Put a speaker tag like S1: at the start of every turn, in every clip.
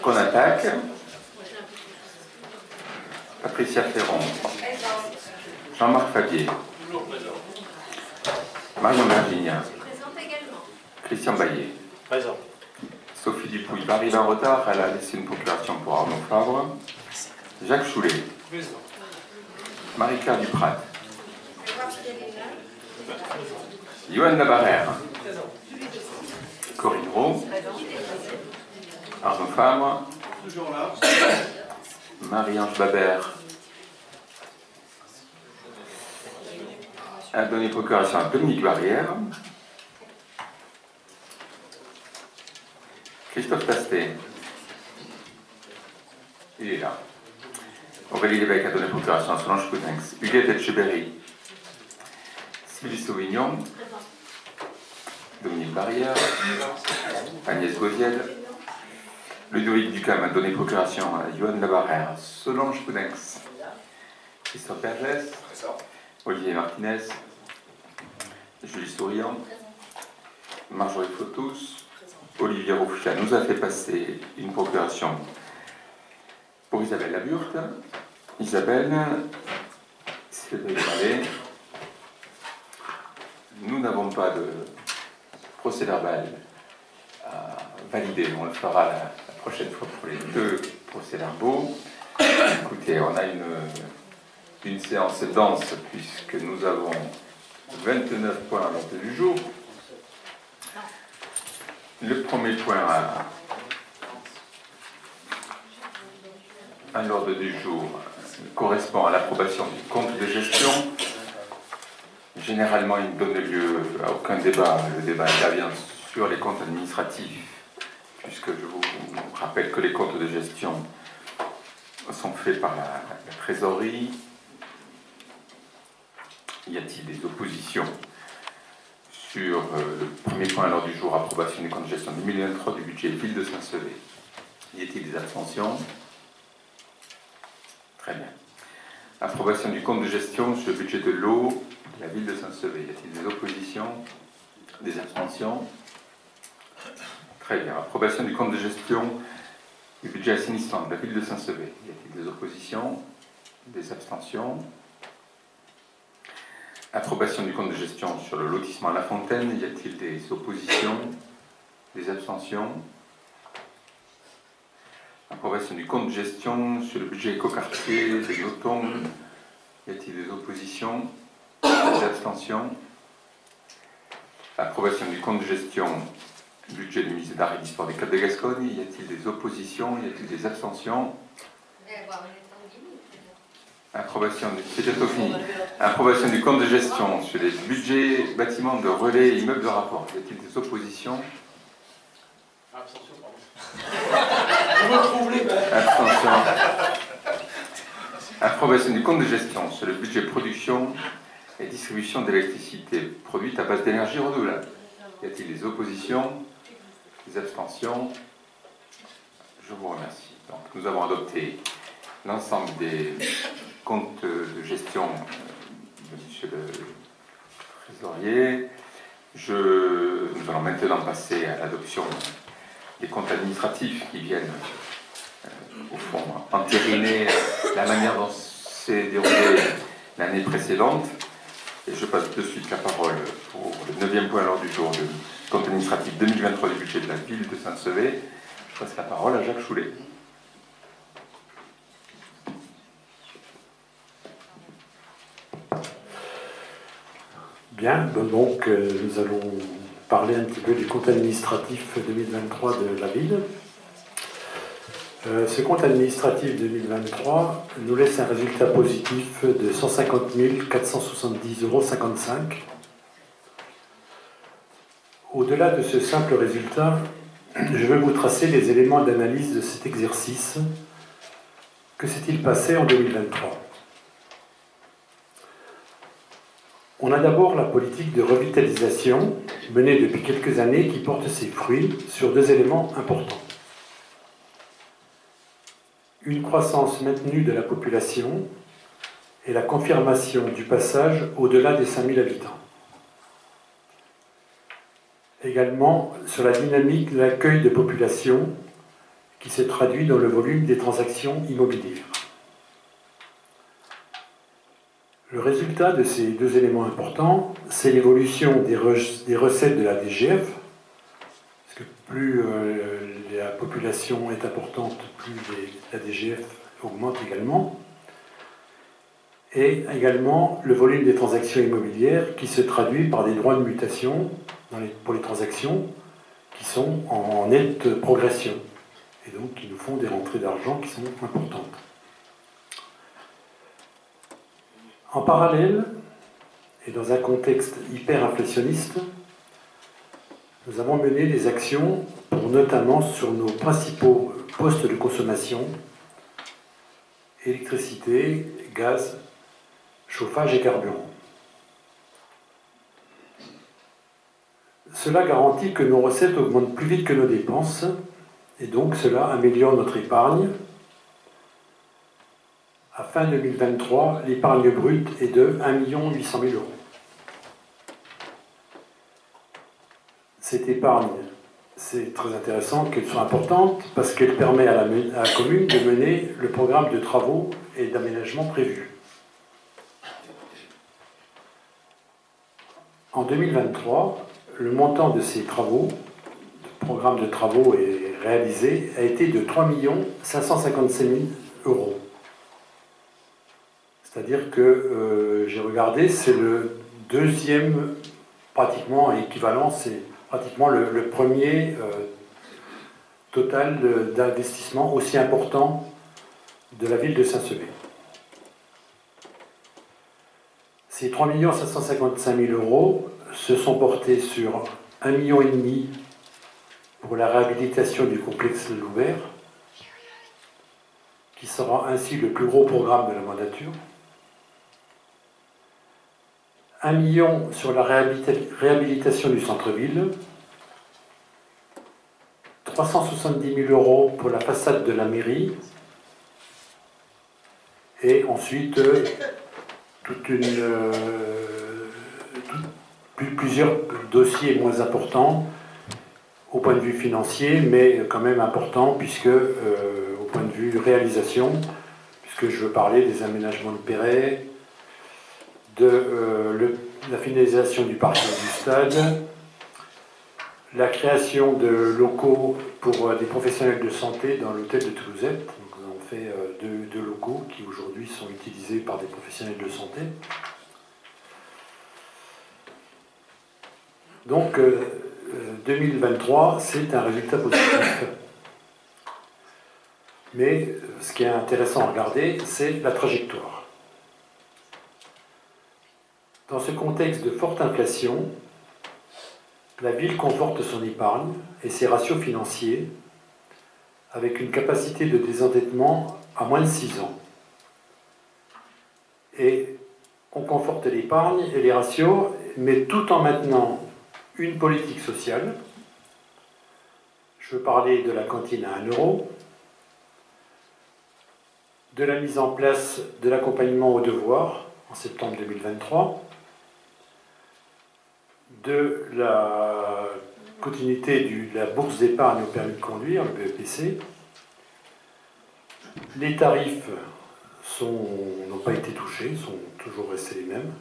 S1: qu'on attaque. Patricia Ferron. Jean-Marc Fabier. Marion Virginia. Christian Baillet.
S2: Présent.
S1: Sophie Dupouille va arriver en retard, elle a laissé une procuration pour Arnaud Fabre. Jacques Choulet.
S2: Présent.
S1: Marie-Claire Duprat. Yoann Labarère. Corinne Roux. Arnaud Fabre.
S2: Toujours là.
S1: Marie-Ange Babert a donné procuration à Dominique Barrière. Christophe Tastet, il est là. Aurélie Lévesque a donné procuration à Solange Coudinx. Huguette Etcheberry, Sylvie Sauvignon, Dominique Barrière, Agnès Gauziel. Ludovic Ducam a donné procuration à Yoann Labarère, Solange Coudinx, Christophe Bergès, Olivier Martinez, Julie Souriant, Marjorie Fautus, Olivier Rouffia nous a fait passer une procuration pour Isabelle Laburte. Isabelle, Cédric Ballet. Nous n'avons pas de procès-verbal à valider, on le fera la prochaine fois pour les deux procès-verbaux. Écoutez, on a une séance dense puisque nous avons 29 points à l'ordre du jour. Le premier point à l'ordre du jour correspond à l'approbation du compte de gestion. Généralement, il ne donne lieu à aucun débat. Le débat intervient sur les comptes administratifs, puisque je vous rappelle que les comptes de gestion sont faits par la trésorerie. Y a-t-il des oppositions sur le premier point à l'ordre du jour, approbation du compte de gestion 2023 du budget Ville de Saint-Sevé? Y a-t-il des abstentions? Très bien. Approbation du compte de gestion sur le budget de l'eau de la Ville de Saint-Sevé. Y a-t-il des oppositions? Des abstentions? Très bien. Approbation du compte de gestion du budget assainissement de la Ville de Saint-Sevé. Y a-t-il des oppositions? Des abstentions? Approbation du compte de gestion sur le lotissement à La Fontaine. Y a-t-il des oppositions? Des abstentions? Approbation du compte de gestion sur le budget écoquartier de Noton. Y a-t-il des oppositions? Des abstentions? Approbation du compte de gestion du budget du musée d'art et d'histoire des Cap de Gascogne. Y a-t-il des oppositions? Y a-t-il des abstentions? Approbation du compte de gestion sur les budgets bâtiments de relais et immeubles de rapport. Y a-t-il des oppositions?
S2: Abstention, pardon.
S1: Abstention. Approbation du compte de gestion sur le budget production et distribution d'électricité produite à base d'énergie renouvelable. Y a-t-il des oppositions? Des abstentions? Je vous remercie. Donc, nous avons adopté l'ensemble des comptes de gestion de monsieur le trésorier. Nous allons maintenant passer à l'adoption des comptes administratifs qui viennent, au fond, entériner la manière dont s'est déroulée l'année précédente. Et je passe de suite la parole pour le 9e point à l'ordre du jour du compte administratif 2023 du budget de la Ville de Saint-Sevé. Je passe la parole à Jacques Choulet.
S3: Bien, donc nous allons parler un petit peu du compte administratif 2023 de la ville. Ce compte administratif 2023 nous laisse un résultat positif de 150 470,55 €. Au-delà de ce simple résultat, je vais vous tracer les éléments d'analyse de cet exercice. Que s'est-il passé en 2023 ? On a d'abord la politique de revitalisation menée depuis quelques années qui porte ses fruits sur deux éléments importants. Une croissance maintenue de la population et la confirmation du passage au-delà des 5000 habitants. Également sur la dynamique de l'accueil de population qui se traduit dans le volume des transactions immobilières. Le résultat de ces deux éléments importants, c'est l'évolution des recettes de la DGF, parce que plus la population est importante, plus la DGF augmente également, et également le volume des transactions immobilières qui se traduit par des droits de mutation pour les transactions qui sont en nette progression, et donc qui nous font des rentrées d'argent qui sont importantes. En parallèle, et dans un contexte hyper-inflationniste, nous avons mené des actions pour notamment sur nos principaux postes de consommation, électricité, gaz, chauffage et carburant. Cela garantit que nos recettes augmentent plus vite que nos dépenses, et donc cela améliore notre épargne. À fin 2023, l'épargne brute est de 1 800 000 euros. Cette épargne, c'est très intéressant qu'elle soit importante parce qu'elle permet à la commune de mener le programme de travaux et d'aménagement prévu. En 2023, le montant de ces travaux, le programme de travaux réalisé, a été de 3 557 000 euros. C'est-à-dire que j'ai regardé, c'est le deuxième pratiquement équivalent, c'est pratiquement le premier total d'investissement aussi important de la ville de Saint-Sevé. Ces 3 555 000 euros se sont portés sur 1,5 million pour la réhabilitation du complexe Loubert, qui sera ainsi le plus gros programme de la mandature. 1 million sur la réhabilitation du centre-ville, 370 000 euros pour la façade de la mairie, et ensuite plusieurs dossiers moins importants au point de vue financier, mais quand même importants puisque au point de vue réalisation, puisque je veux parler des aménagements de Perret, de la finalisation du parking du stade, la création de locaux pour des professionnels de santé dans l'hôtel de Toulousette. Donc, nous avons fait deux locaux qui aujourd'hui sont utilisés par des professionnels de santé. Donc 2023, c'est un résultat positif. Mais ce qui est intéressant à regarder, c'est la trajectoire. Dans ce contexte de forte inflation, la ville conforte son épargne et ses ratios financiers avec une capacité de désendettement à moins de 6 ans. Et on conforte l'épargne et les ratios, mais tout en maintenant une politique sociale. Je veux parler de la cantine à 1 euro, de la mise en place de l'accompagnement aux devoirs en septembre 2023, de la continuité de la bourse d'épargne au permis de conduire, le BEPC. Les tarifs n'ont pas été touchés, sont toujours restés les mêmes.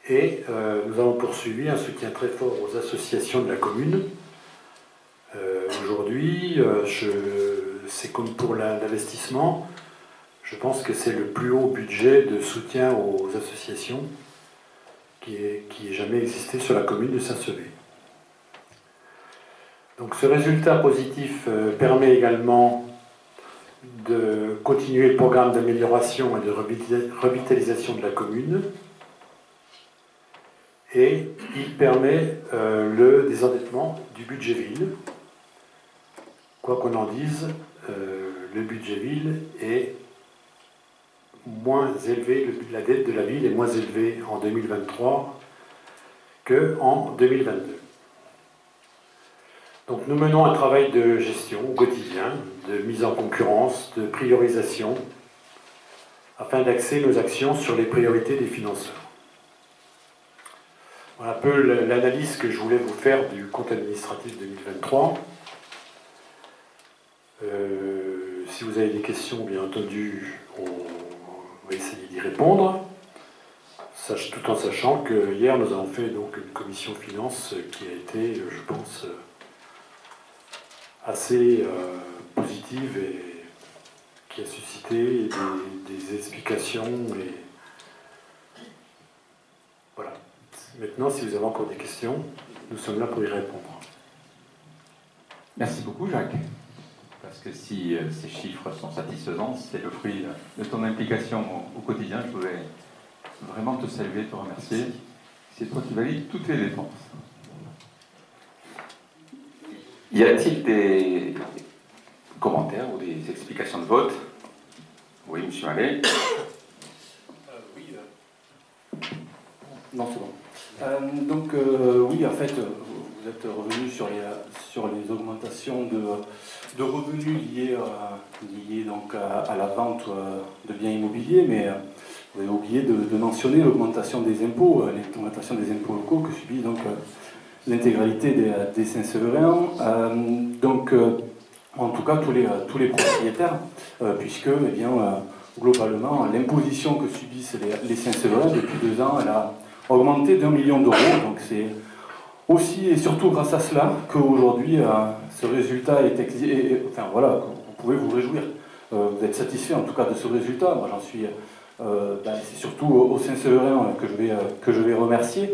S3: Et nous avons poursuivi un soutien très fort aux associations de la commune. Aujourd'hui, c'est comme pour l'investissement, je pense que c'est le plus haut budget de soutien aux associations qui ait jamais existé sur la commune de Saint-Sevé. Donc ce résultat positif permet également de continuer le programme d'amélioration et de revitalisation de la commune, et il permet le désendettement du budget ville. Quoi qu'on en dise, le budget ville est moins élevé, la dette de la ville est moins élevée en 2023 qu'en 2022. Donc nous menons un travail de gestion au quotidien, de mise en concurrence, de priorisation, afin d'axer nos actions sur les priorités des financeurs. Voilà un peu l'analyse que je voulais vous faire du compte administratif 2023. Si vous avez des questions, bien entendu, on va essayer d'y répondre, tout en sachant que hier nous avons fait donc une commission finance qui a été, je pense, assez positive et qui a suscité des explications. Et voilà. Maintenant, si vous avez encore des questions, nous sommes là pour y répondre.
S1: Merci beaucoup, Jacques. Parce que si ces chiffres sont satisfaisants, c'est le fruit de ton implication au quotidien. Je voulais vraiment te saluer, te remercier. C'est toi qui valides toutes les dépenses. Y a-t-il des commentaires ou des explications de vote? Oui, M. Mallet.
S2: Oui.
S4: Non, c'est bon. Donc, oui, en fait, vous êtes revenu sur les augmentations de revenus liées donc à la vente de biens immobiliers, mais vous avez oublié de mentionner l'augmentation des impôts locaux que subit donc l'intégralité des Saint-Sévériens. Donc, en tout cas, tous les propriétaires, puisque, eh bien, globalement, l'imposition que subissent les Saint-Sévériens depuis 2 ans, elle a augmenté d'1 million d'euros. Donc, c'est aussi et surtout grâce à cela qu'aujourd'hui, ce résultat est... Enfin, voilà, vous pouvez vous réjouir. Vous êtes satisfait, en tout cas, de ce résultat. Moi, j'en suis... c'est surtout aux Saint-Sévériens que je vais remercier.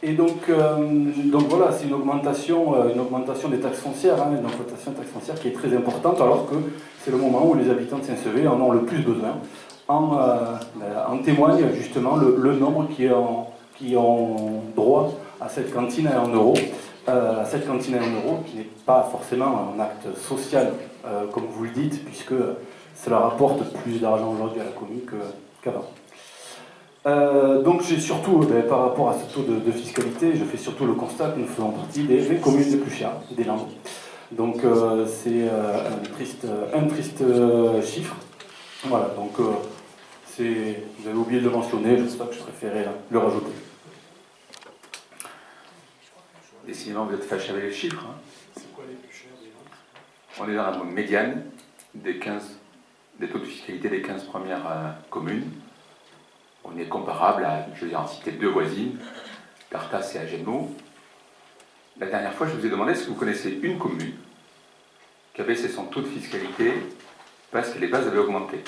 S4: Et donc voilà, c'est une augmentation des taxes foncières, une augmentation des taxes foncières qui est très importante, alors que c'est le moment où les habitants de Saint-Sevé en ont le plus besoin. En témoigne justement le nombre qui ont droit à cette cantine à 1 euro, qui n'est pas forcément un acte social, comme vous le dites, puisque cela rapporte plus d'argent aujourd'hui à la commune qu'avant. Donc j'ai surtout, par rapport à ce taux de fiscalité, je fais surtout le constat que nous faisons partie des 20 communes les plus chères des Landes. Donc c'est un triste chiffre. Voilà, donc vous avez oublié de le mentionner, je sais pas que je préférais le rajouter.
S1: Décidément, vous êtes fâché avec les chiffres.
S2: C'est quoi les plus chers des Landes?
S1: On est dans la médiane des taux de fiscalité des 15 premières communes. On est comparable à, je vais en citer 2 voisines, Cartas et Agenmo. La dernière fois, je vous ai demandé si vous connaissez une commune qui avait baissé son taux de fiscalité parce que les bases avaient augmenté.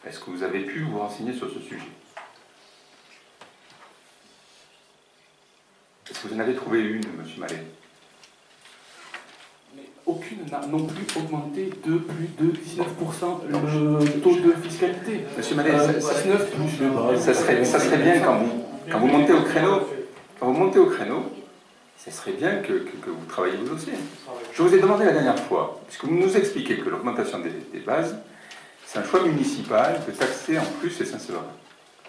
S1: Est-ce que vous avez pu vous renseigner sur ce sujet? Est-ce que vous en avez trouvé une, M. Mallet?
S4: Mais aucune n'a non plus augmenté de plus de 19% le taux de fiscalité.
S1: Monsieur Mallet,
S4: 19 plus le bas.
S1: ça serait bien quand vous montez au créneau, ça serait bien que vous travailliez vos dossiers. Je vous ai demandé la dernière fois, puisque vous nous expliquez que l'augmentation des bases, c'est un choix municipal de taxer en plus les Saint-Sévériens.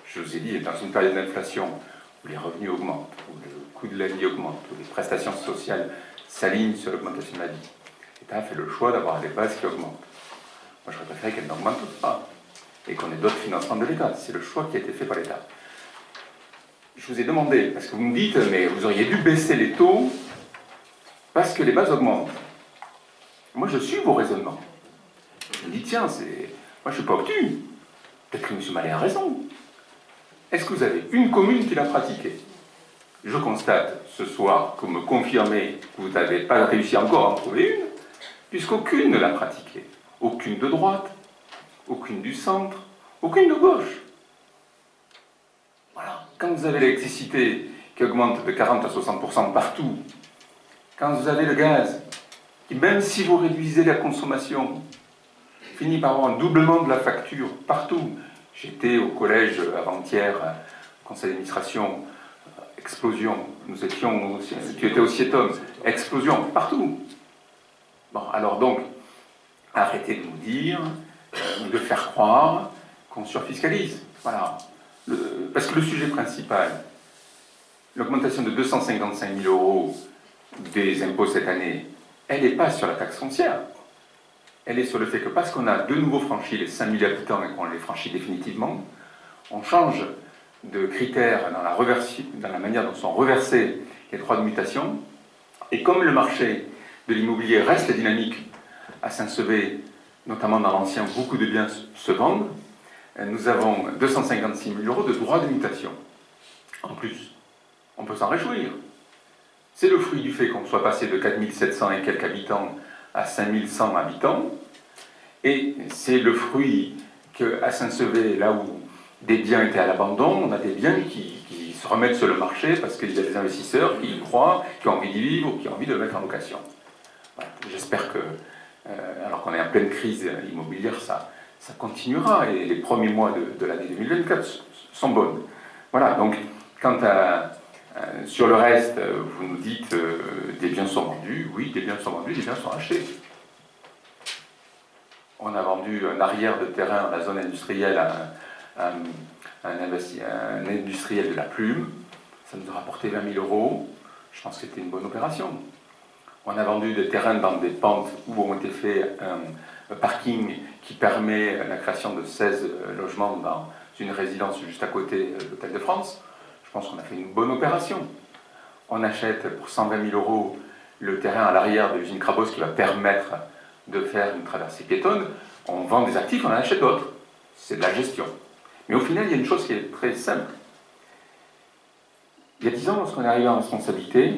S1: Je vous ai dit, dans une période d'inflation où les revenus augmentent, où le coût de la vie augmente, où les prestations sociales s'alignent sur l'augmentation de la vie, l'État a fait le choix d'avoir des bases qui augmentent. Moi, j'aurais préféré qu'elles n'augmentent pas et qu'on ait d'autres financements de l'État. C'est le choix qui a été fait par l'État. Je vous ai demandé, parce que vous me dites, mais vous auriez dû baisser les taux parce que les bases augmentent. Moi, je suis vos raisonnements. Je me dis, tiens, moi, je ne suis pas obtus. Peut-être que M. Mallet a raison. Est-ce que vous avez une commune qui l'a pratiqué? Je constate ce soir que vous me confirmez que vous n'avez pas réussi encore à en trouver une, puisqu'aucune ne l'a pratiquée. Aucune de droite, aucune du centre, aucune de gauche. Voilà. Quand vous avez l'électricité qui augmente de 40 à 60% partout, quand vous avez le gaz, qui même si vous réduisez la consommation, finit par avoir un doublement de la facture partout. J'étais au collège avant-hier, conseil d'administration, explosion. Tu étais au Sietom, explosion partout. Bon, alors donc, arrêtez de nous dire, de faire croire qu'on surfiscalise. Voilà. Parce que le sujet principal, l'augmentation de 255 000 € des impôts cette année, elle n'est pas sur la taxe foncière. Elle est sur le fait que parce qu'on a de nouveau franchi les 5 000 habitants et qu'on les franchit définitivement, on change de critères dans la manière dont sont reversés les droits de mutation. Et comme le marché de l'immobilier reste dynamique à Saint-Sevé, notamment dans l'ancien, beaucoup de biens se vendent. Nous avons 256 000 € de droits de mutation. En plus, on peut s'en réjouir. C'est le fruit du fait qu'on soit passé de 4 700 et quelques habitants à 5 100 habitants. Et c'est le fruit qu'à Saint-Sevé, là où des biens étaient à l'abandon, on a des biens qui se remettent sur le marché parce qu'il y a des investisseurs qui y croient, qui ont envie d'y vivre ou qui ont envie de le mettre en location. Voilà. J'espère que, alors qu'on est en pleine crise immobilière, ça continuera et les premiers mois de l'année 2024 sont bonnes. Voilà, donc sur le reste, vous nous dites des biens sont vendus, oui, des biens sont vendus, des biens sont achetés. On a vendu un arrière de terrain dans la zone industrielle à un industriel de la plume, ça nous a rapporté 20 000 €, je pense que c'était une bonne opération. On a vendu des terrains dans des pentes où ont été faits un parking qui permet la création de 16 logements dans une résidence juste à côté de l'Hôtel de France. Je pense qu'on a fait une bonne opération. On achète pour 120 000 € le terrain à l'arrière de l'usine Crabos qui va permettre de faire une traversée piétonne. On vend des actifs, on en achète d'autres. C'est de la gestion. Mais au final, il y a une chose qui est très simple. Il y a 10 ans, lorsqu'on est arrivé en responsabilité,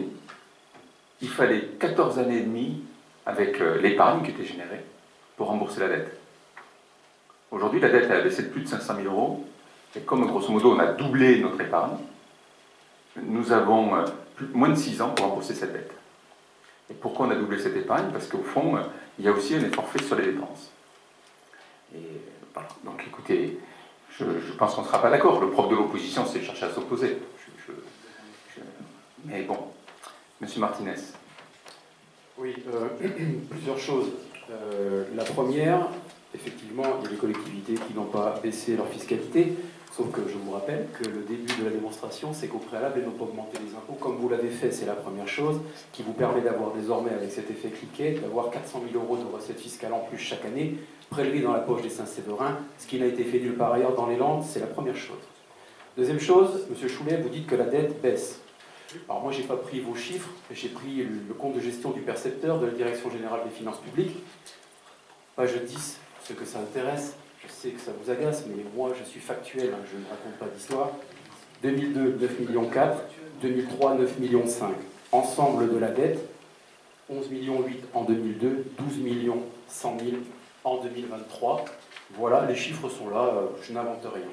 S1: il fallait 14 années et demie avec l'épargne qui était générée pour rembourser la dette. Aujourd'hui, la dette elle a baissé de plus de 500 000 €. Et comme, grosso modo, on a doublé notre épargne, nous avons moins de 6 ans pour rembourser cette dette. Et pourquoi on a doublé cette épargne? Parce qu'au fond, il y a aussi un effort fait sur les dépenses. Et voilà. Donc écoutez, je pense qu'on ne sera pas d'accord. Le propre de l'opposition, c'est de chercher à s'opposer. Mais bon, Monsieur Martinez.
S5: Oui, plusieurs choses. La première, effectivement, il y a des collectivités qui n'ont pas baissé leur fiscalité, sauf que je vous rappelle que le début de la démonstration, c'est qu'au préalable, elles n'ont pas augmenté les impôts comme vous l'avez fait, c'est la première chose, qui vous permet d'avoir désormais, avec cet effet cliquet, d'avoir 400 000 € de recettes fiscales en plus chaque année, prélevées dans la poche des Saint-Séverins, ce qui n'a été fait nulle part ailleurs dans les Landes, c'est la première chose. Deuxième chose, M. Choulet, vous dites que la dette baisse. Alors moi, je n'ai pas pris vos chiffres, j'ai pris le compte de gestion du percepteur de la Direction Générale des Finances Publiques. Page 10, ce que ça intéresse, je sais que ça vous agace, mais moi je suis factuel, hein, je ne raconte pas d'histoire. 2002, 9,4 millions, 2003, 9,5 millions. Ensemble de la dette, 11,8 millions en 2002, 12 100 000 en 2023. Voilà, les chiffres sont là, je n'invente rien.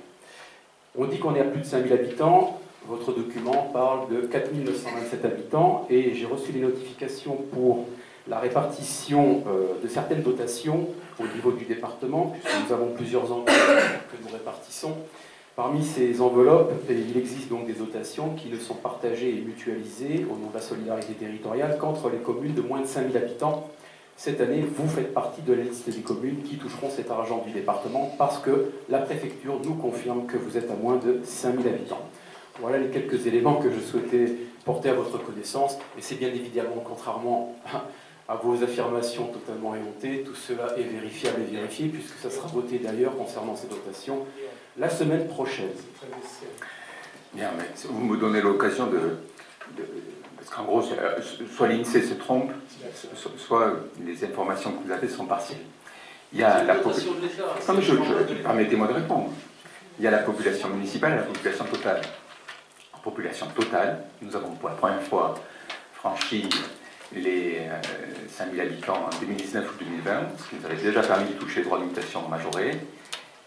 S5: On dit qu'on est à plus de 5 000 habitants. Votre document parle de 4 927 habitants et j'ai reçu des notifications pour la répartition de certaines dotations au niveau du département, puisque nous avons plusieurs enveloppes que nous répartissons. Parmi ces enveloppes, il existe donc des dotations qui ne sont partagées et mutualisées au nom de la solidarité territoriale qu'entre les communes de moins de 5 000 habitants. Cette année, vous faites partie de la liste des communes qui toucheront cet argent du département parce que la préfecture nous confirme que vous êtes à moins de 5 000 habitants. Voilà les quelques éléments que je souhaitais porter à votre connaissance. Et c'est bien évidemment, contrairement à vos affirmations totalement éhontées, tout cela est vérifiable et vérifié, puisque ça sera voté d'ailleurs concernant ces dotations la semaine prochaine.
S1: Bien, mais vous me donnez l'occasion parce qu'en gros, soit l'INSEE se trompe, soit les informations que vous avez sont partielles. Il y a la population. Permettez-moi de répondre. Il y a la population municipale et la population totale. En population totale, nous avons pour la première fois franchi les 5 000 habitants en 2019 ou 2020, ce qui nous avait déjà permis de toucher les droits de mutation majorés.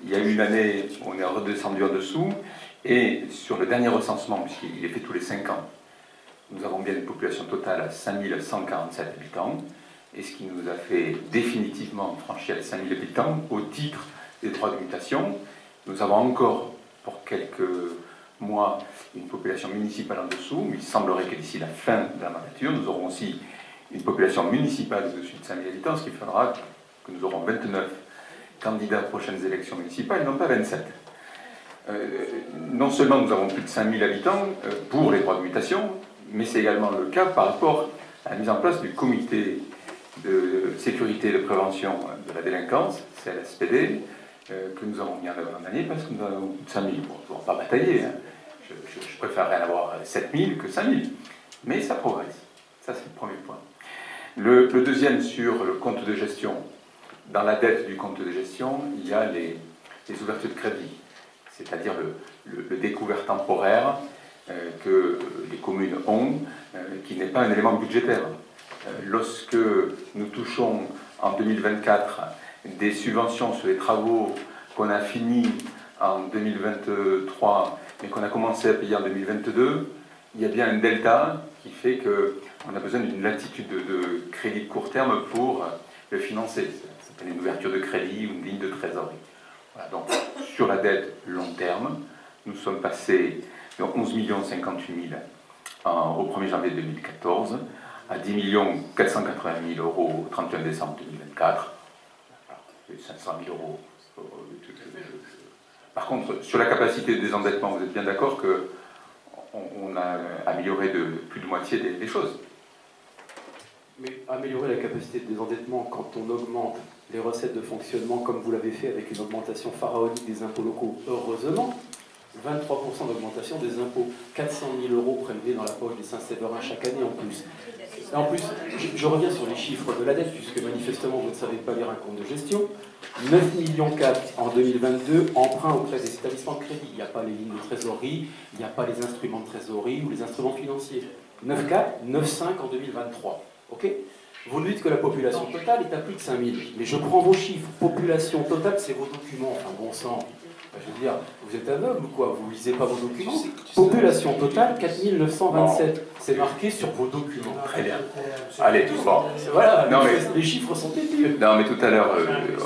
S1: Il y a eu une année où on est redescendu en dessous, et sur le dernier recensement, puisqu'il est fait tous les 5 ans, nous avons bien une population totale à 5 147 habitants, et ce qui nous a fait définitivement franchir les 5 000 habitants au titre des droits de mutation. Nous avons encore, pour quelques mois, une population municipale en dessous, mais il semblerait que d'ici la fin de la mandature, nous aurons aussi une population municipale au-dessus de 5 000 habitants, ce qui fera que nous aurons 29 candidats aux prochaines élections municipales, et non pas 27. Non seulement nous avons plus de 5 000 habitants pour les droits de mutation, mais c'est également le cas par rapport à la mise en place du comité de sécurité et de prévention de la délinquance, CLSPD, que nous avons mis en œuvre l'an dernier, parce que nous avons plus de 5 000. Bon, on ne va pas batailler, hein. Je préférerais en avoir 7 000 que 5 000, mais ça progresse. Ça, c'est le premier point. Le deuxième, sur le compte de gestion. Dans la dette du compte de gestion, il y a les ouvertures de crédit, c'est-à-dire le découvert temporaire que les communes ont, qui n'est pas un élément budgétaire. Lorsque nous touchons en 2024 des subventions sur les travaux qu'on a finis en 2023, mais qu'on a commencé à payer en 2022, il y a bien un delta qui fait qu'on a besoin d'une latitude de crédit de court terme pour le financer. Ça s'appelle une ouverture de crédit ou une ligne de trésorerie. Voilà, donc, sur la dette long terme, nous sommes passés de 11 058 000 au 1er janvier 2014 à 10 480 000 euros au 31 décembre 2024. Voilà, 500 000 euros. Par contre, sur la capacité de désendettement, vous êtes bien d'accord qu'on a amélioré de plus de moitié des choses.
S5: Mais améliorer la capacité de désendettement quand on augmente les recettes de fonctionnement comme vous l'avez fait avec une augmentation pharaonique des impôts locaux, heureusement, 23% d'augmentation des impôts, 400 000 euros prélevés dans la poche des Saint-Séverin chaque année en plus. Et en plus, je reviens sur les chiffres de la dette, puisque manifestement vous ne savez pas lire un compte de gestion. 9,4 millions en 2022, emprunt auprès des établissements de crédit. Il n'y a pas les lignes de trésorerie, il n'y a pas les instruments de trésorerie ou les instruments financiers. 9,4, 9,5 en 2023. Ok ? Vous nous dites que la population totale est à plus de 5 000. Mais je prends vos chiffres. Population totale, c'est vos documents. Enfin, bon sang. Je veux dire, vous êtes aveugle ou quoi? Vous ne lisez pas vos documents? Population totale, 4 927. C'est marqué sur vos documents.
S1: Très bien. Allez, bon.
S5: Voilà, non, mais les chiffres sont têtus.
S1: Non, mais tout à l'heure,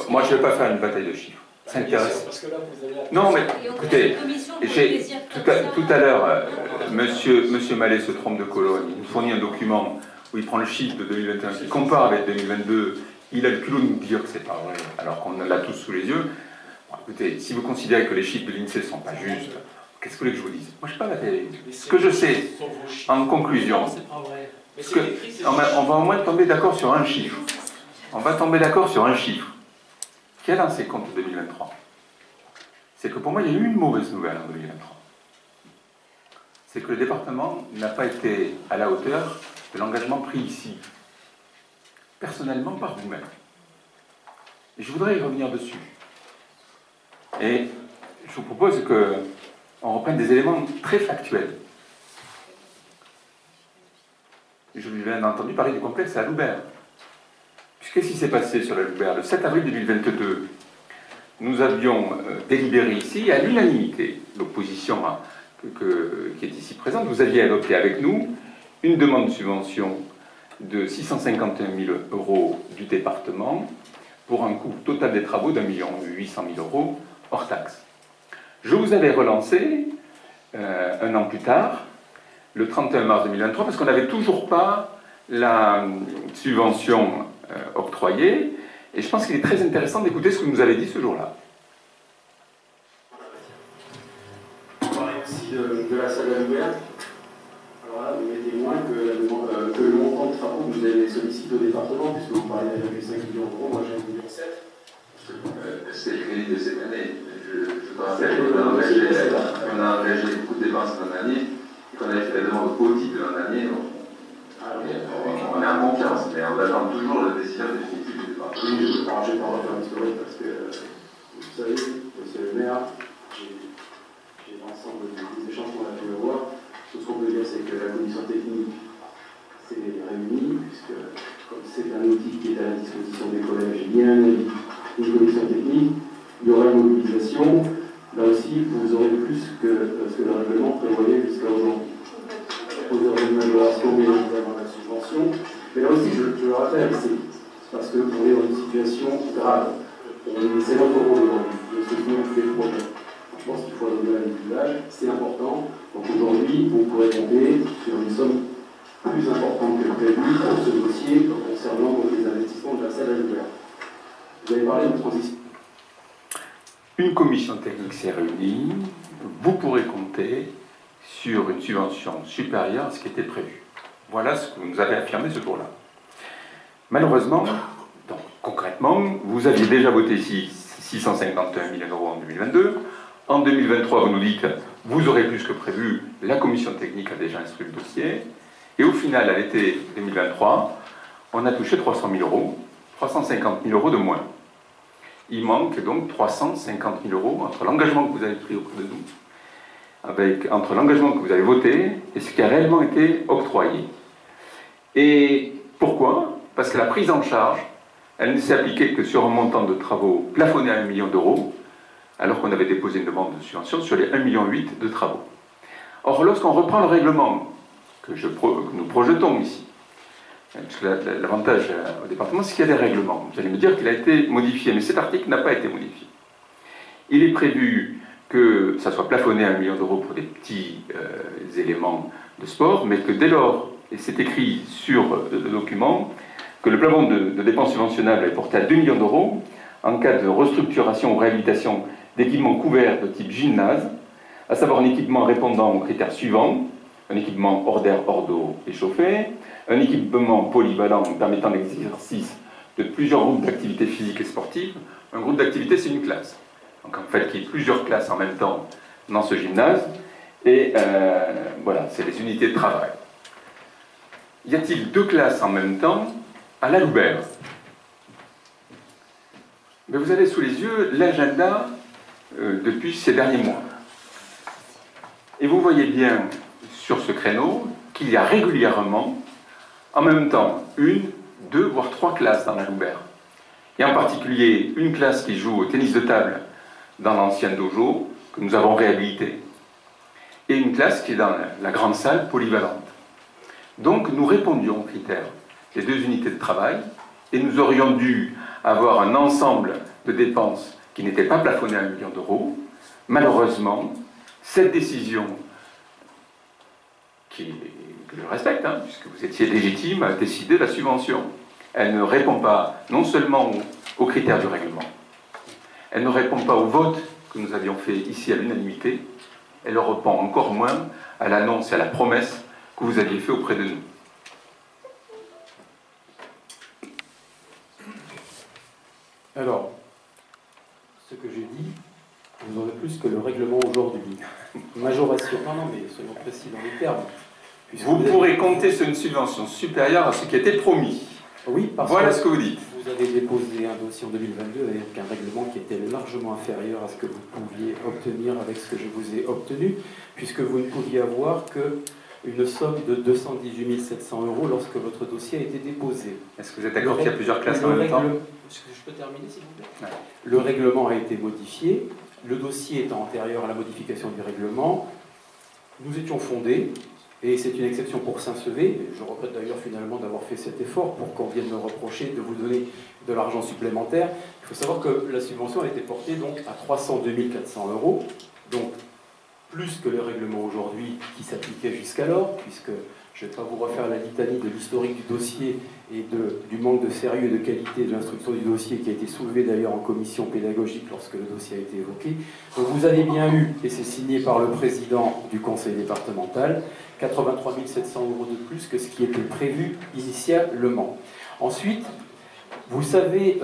S1: moi, je ne vais pas faire une bataille de chiffres. Ça m'intéresse. Non, mais écoutez, tout à l'heure, monsieur Mallet se trompe de colonne. Il nous fournit un document où il prend le chiffre de 2021, il compare avec 2022. Il a le culot de nous dire que c'est pas vrai, alors qu'on l'a tous sous les yeux. Bon, écoutez, si vous considérez que les chiffres de l'INSEE ne sont pas justes, qu'est-ce que vous voulez que je vous dise? Moi, je ne suis pas bataille. Ce que je sais, en conclusion, on va au moins tomber d'accord sur un chiffre. On va tomber d'accord sur un chiffre. Qu'il y a dans ces comptes de 2023. C'est que pour moi, il y a eu une mauvaise nouvelle en 2023. C'est que le département n'a pas été à la hauteur de l'engagement pris ici, personnellement par vous-même. Et je voudrais y revenir dessus. Et je vous propose qu'on reprenne des éléments très factuels. Je vous ai bien entendu parler du complexe à Loubert. Qu'est-ce qui s'est passé sur la Loubert? Le 7 avril 2022, nous avions délibéré ici à l'unanimité, l'opposition qui est ici présente, vous aviez adopté avec nous une demande de subvention de 651 000 euros du département pour un coût total des travaux d'1 800 000 euros hors taxe. Je vous avais relancé un an plus tard, le 31 mars 2023, parce qu'on n'avait toujours pas la subvention octroyée, et je pense qu'il est très intéressant d'écouter ce que vous nous avez dit ce jour-là.
S6: On parlait aussi de la salle à Loubert. Alors là, vous mettez moins que le montant de travaux que vous avez sollicité au département, puisque vous parlez de 1,5 million d'euros, moi j'ai 1,7 million.
S1: C'est le crédit de cette année. Je te rappelle qu'on a engagé beaucoup de dépenses l'an dernier, et qu'on avait fait la demande au titre de l'an dernier. On est en confiance, mais on attend toujours la décision définitive du département.
S6: Oui, je ne vais pas refaire l'historique parce que, vous savez, monsieur le maire, j'ai l'ensemble des échanges qu'on a pu avoir. Tout ce qu'on peut dire, c'est que la commission technique s'est réunie, puisque comme c'est un outil qui est à la disposition des collèges, il y a une commission technique, il y aura une mobilisation. Là aussi, vous aurez plus que ce que le règlement prévoyait jusqu'à aujourd'hui. Vous aurez une majoration bien évidemment de la subvention, mais là aussi, je le rappelle, c'est parce qu'on est dans une situation grave. C'est notre rôle aujourd'hui de soutenir tous les projets. Je pense qu'il faut donner un village, c'est important. Donc aujourd'hui, vous pourrez compter sur une somme plus importante que prévu pour ce dossier concernant les investissements de la salle à Loubert. Vous avez parlé de transition.
S1: Une commission technique s'est réunie, vous pourrez compter sur une subvention supérieure à ce qui était prévu. Voilà ce que vous nous avez affirmé ce jour-là. Malheureusement, donc, concrètement, vous aviez déjà voté ici 651 000 euros en 2022. En 2023, vous nous dites, vous aurez plus que prévu, la commission technique a déjà instruit le dossier. Et au final, à l'été 2023, on a touché 300 000 euros, 350 000 euros de moins. Il manque donc 350 000 euros entre l'engagement que vous avez pris auprès de nous, entre l'engagement que vous avez voté et ce qui a réellement été octroyé. Et pourquoi? Parce que la prise en charge, elle ne s'est appliquée que sur un montant de travaux plafonné à 1 million d'euros, alors qu'on avait déposé une demande de subvention sur les 1,8 million de travaux. Or, lorsqu'on reprend le règlement que nous projetons ici, parce que l'avantage au département, c'est qu'il y a des règlements. Vous allez me dire qu'il a été modifié, mais cet article n'a pas été modifié. Il est prévu que ça soit plafonné à 1 million d'euros pour des petits éléments de sport, mais que dès lors, et c'est écrit sur le document, que le plafond de dépenses subventionnables est porté à 2 millions d'euros en cas de restructuration ou réhabilitation d'équipements couverts de type gymnase, à savoir un équipement répondant aux critères suivants: un équipement hors d'air, hors d'eau échauffé, un équipement polyvalent permettant l'exercice de plusieurs groupes d'activités physiques et sportives. Un groupe d'activités, c'est une classe. Donc en fait, il y a plusieurs classes en même temps dans ce gymnase, et voilà, c'est les unités de travail. Y a-t-il 2 classes en même temps à la Loubert? Mais vous avez sous les yeux l'agenda depuis ces derniers mois. Et vous voyez bien sur ce créneau qu'il y a régulièrement, en même temps, 1, 2, voire 3 classes dans la Loubert. Et en particulier, une classe qui joue au tennis de table dans l'ancien dojo, que nous avons réhabilité, et une classe qui est dans la grande salle polyvalente. Donc nous répondions aux critères des 2 unités de travail, et nous aurions dû avoir un ensemble de dépenses qui n'étaient pas plafonnées à 1 million d'euros. Malheureusement, cette décision, que je respecte, puisque vous étiez légitime à décider de la subvention, elle ne répond pas non seulement aux critères du règlement, elle ne répond pas au vote que nous avions fait ici à l'unanimité, elle répond encore moins à l'annonce et à la promesse que vous aviez fait auprès de nous.
S5: Alors, ce que j'ai dit, vous aurez plus que le règlement aujourd'hui. Majoration. Non, mais soyons précis dans les termes.
S1: Vous pourrez compter sur une subvention supérieure à ce qui a été promis.
S5: Oui, parce
S1: voilà
S5: que
S1: ce que vous dites.
S5: Vous avez déposé un dossier en 2022 avec un règlement qui était largement inférieur à ce que vous pouviez obtenir avec ce que je vous ai obtenu, puisque vous ne pouviez avoir qu'une somme de 218 700 euros lorsque votre dossier a été déposé.
S1: Est-ce que vous êtes d'accord qu'il y a plusieurs classes en même temps?
S5: Est-ce que je peux terminer, s'il vous plaît? Ouais. Le règlement a été modifié. Le dossier étant antérieur à la modification du règlement, nous étions fondés, et c'est une exception pour Saint-Sevé. Je regrette d'ailleurs finalement d'avoir fait cet effort pour qu'on vienne me reprocher de vous donner de l'argent supplémentaire. Il faut savoir que la subvention a été portée donc à 302 400 euros, donc plus que le règlement aujourd'hui qui s'appliquait jusqu'alors, puisque je ne vais pas vous refaire la litanie de l'historique du dossier et du manque de sérieux et de qualité de l'instruction du dossier qui a été soulevé d'ailleurs en commission pédagogique lorsque le dossier a été évoqué. Donc vous avez bien eu, et c'est signé par le président du conseil départemental, 83 700 euros de plus que ce qui était prévu initialement. Ensuite, vous savez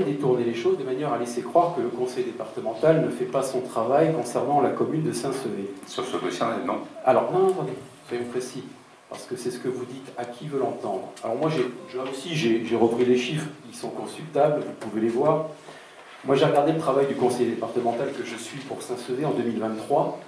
S5: détourner les choses de manière à laisser croire que le conseil départemental ne fait pas son travail concernant la commune de Saint-Sevé.
S1: Sur ce dossier, non.
S5: Alors, non, attendez, soyons précis, parce que c'est ce que vous dites, à qui veut l'entendre. Alors moi, j'ai repris les chiffres, ils sont consultables, vous pouvez les voir. Moi, j'ai regardé le travail du conseiller départemental que je suis pour Saint-Sevé en 2023,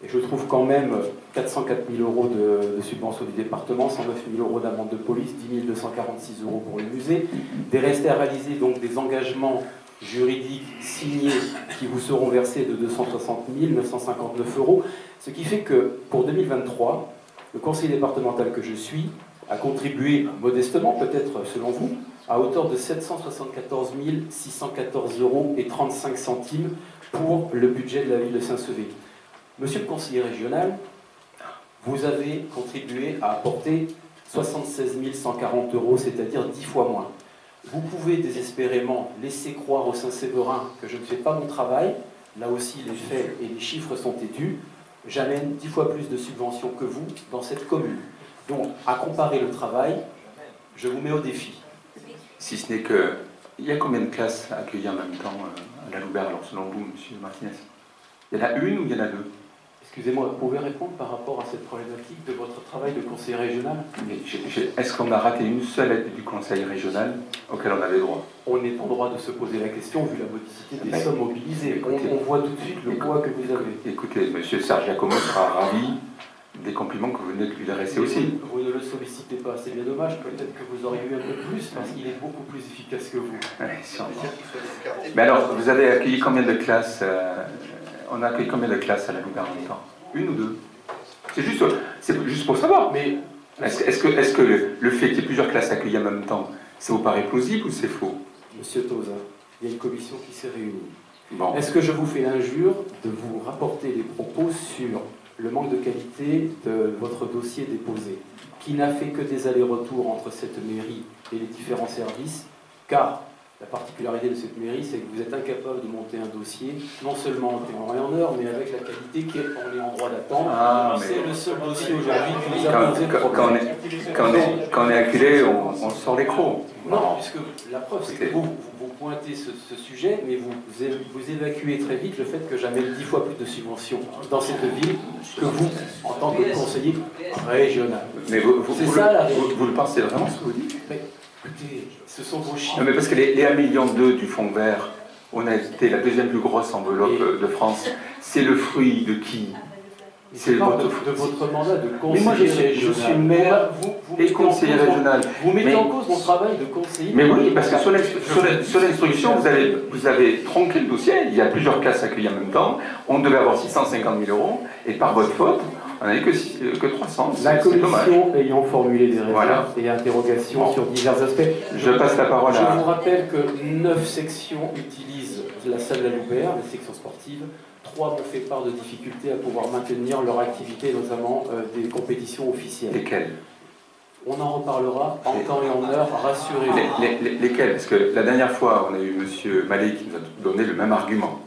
S5: et je trouve quand même 404 000 euros de subvention du département, 109 000 euros d'amende de police, 10 246 euros pour le musée, des restes à réaliser, donc des engagements juridiques signés qui vous seront versés de 260 959 euros, ce qui fait que pour 2023, le conseiller départemental que je suis a contribué modestement, peut-être selon vous, à hauteur de 774 614 euros et 35 centimes pour le budget de la ville de Saint-Sevé. Monsieur le conseiller régional, vous avez contribué à apporter 76 140 euros, c'est-à-dire 10 fois moins. Vous pouvez désespérément laisser croire aux Saint-Séverins que je ne fais pas mon travail. Là aussi, les faits et les chiffres sont têtus. J'amène 10 fois plus de subventions que vous dans cette commune. Donc, à comparer le travail, je vous mets au défi.
S1: Si ce n'est que... Il y a combien de classes accueillies en même temps à la Loubert, alors selon vous, M. Martinez? Il y en a une ou il y en a deux?
S5: Excusez-moi, vous pouvez répondre par rapport à cette problématique de votre travail de conseiller régional?
S1: Mais est-ce qu'on a raté une seule aide du Conseil régional auquel on avait droit?
S5: On est en droit de se poser la question vu la modicité des
S1: Mais,
S5: sommes mobilisées.
S1: écoutez,
S5: On voit tout de suite le poids que vous avez.
S1: Écoutez, M. Serge Giacomo sera ravi des compliments que vous venez de lui adresser aussi.
S5: Vous ne le sollicitez pas, c'est bien dommage. Peut-être que vous auriez eu un peu plus parce qu'il est beaucoup plus efficace que vous.
S1: Ouais, sûrement. Mais alors, vous avez accueilli combien de classes on a accueilli combien de classes à la Louberre en même temps? Une ou deux? C'est juste pour savoir.
S5: Mais
S1: Est-ce que le fait qu'il y ait plusieurs classes accueillies en même temps, ça vous paraît plausible ou c'est faux?
S5: Monsieur Toza, il y a une commission qui s'est réunie.
S1: Bon.
S5: Est-ce que je vous fais l'injure de vous rapporter des propos sur le manque de qualité de votre dossier déposé, qui n'a fait que des allers-retours entre cette mairie et les différents services, car la particularité de cette mairie, c'est que vous êtes incapable de monter un dossier, non seulement en temps et en heure, mais avec la qualité qu'on est en droit d'attendre.
S1: Ah,
S5: c'est le seul dossier aujourd'hui qui nous a posé problème.
S1: Quand on est acculé, on sort les crocs.
S5: Non, puisque la preuve, c'est que vous pointez ce sujet, mais vous évacuez très vite le fait que j'amène 10 fois plus de subventions dans cette ville que vous, en tant que conseiller régional.
S1: Mais
S5: c'est ça la réalité.
S1: Vous le pensez vraiment ce que vous dites?
S5: Mais, écoutez, ce sont vos chiffres.
S1: Non, mais parce que les 1,2 million du fonds vert, on a été la deuxième plus grosse enveloppe de France. C'est le fruit de qui?
S5: C'est de votre mandat de conseiller
S1: mais moi, je suis maire et conseiller régional.
S5: Vous mettez en cause mon travail de conseiller.
S1: Mais oui, parce que sur l'instruction, vous avez tronqué le dossier. Il y a plusieurs classes accueillies en même temps. On devait avoir 650 000 €. Et par votre faute, on n'a eu que 300.
S5: La
S1: C'est dommage.
S5: commission ayant formulé des réserves
S1: Voilà.
S5: et interrogations sur divers aspects.
S1: Je passe la parole
S5: Je
S1: à...
S5: vous rappelle que 9 sections utilisent la salle de la Louberre, les sections sportives. 3 m'ont fait part de difficultés à pouvoir maintenir leur activité, notamment des compétitions officielles.
S1: Lesquelles?
S5: On en reparlera en temps et en heure, rassurez-vous.
S1: Lesquelles? Parce que la dernière fois, on a eu M. Mallet qui nous a donné le même argument.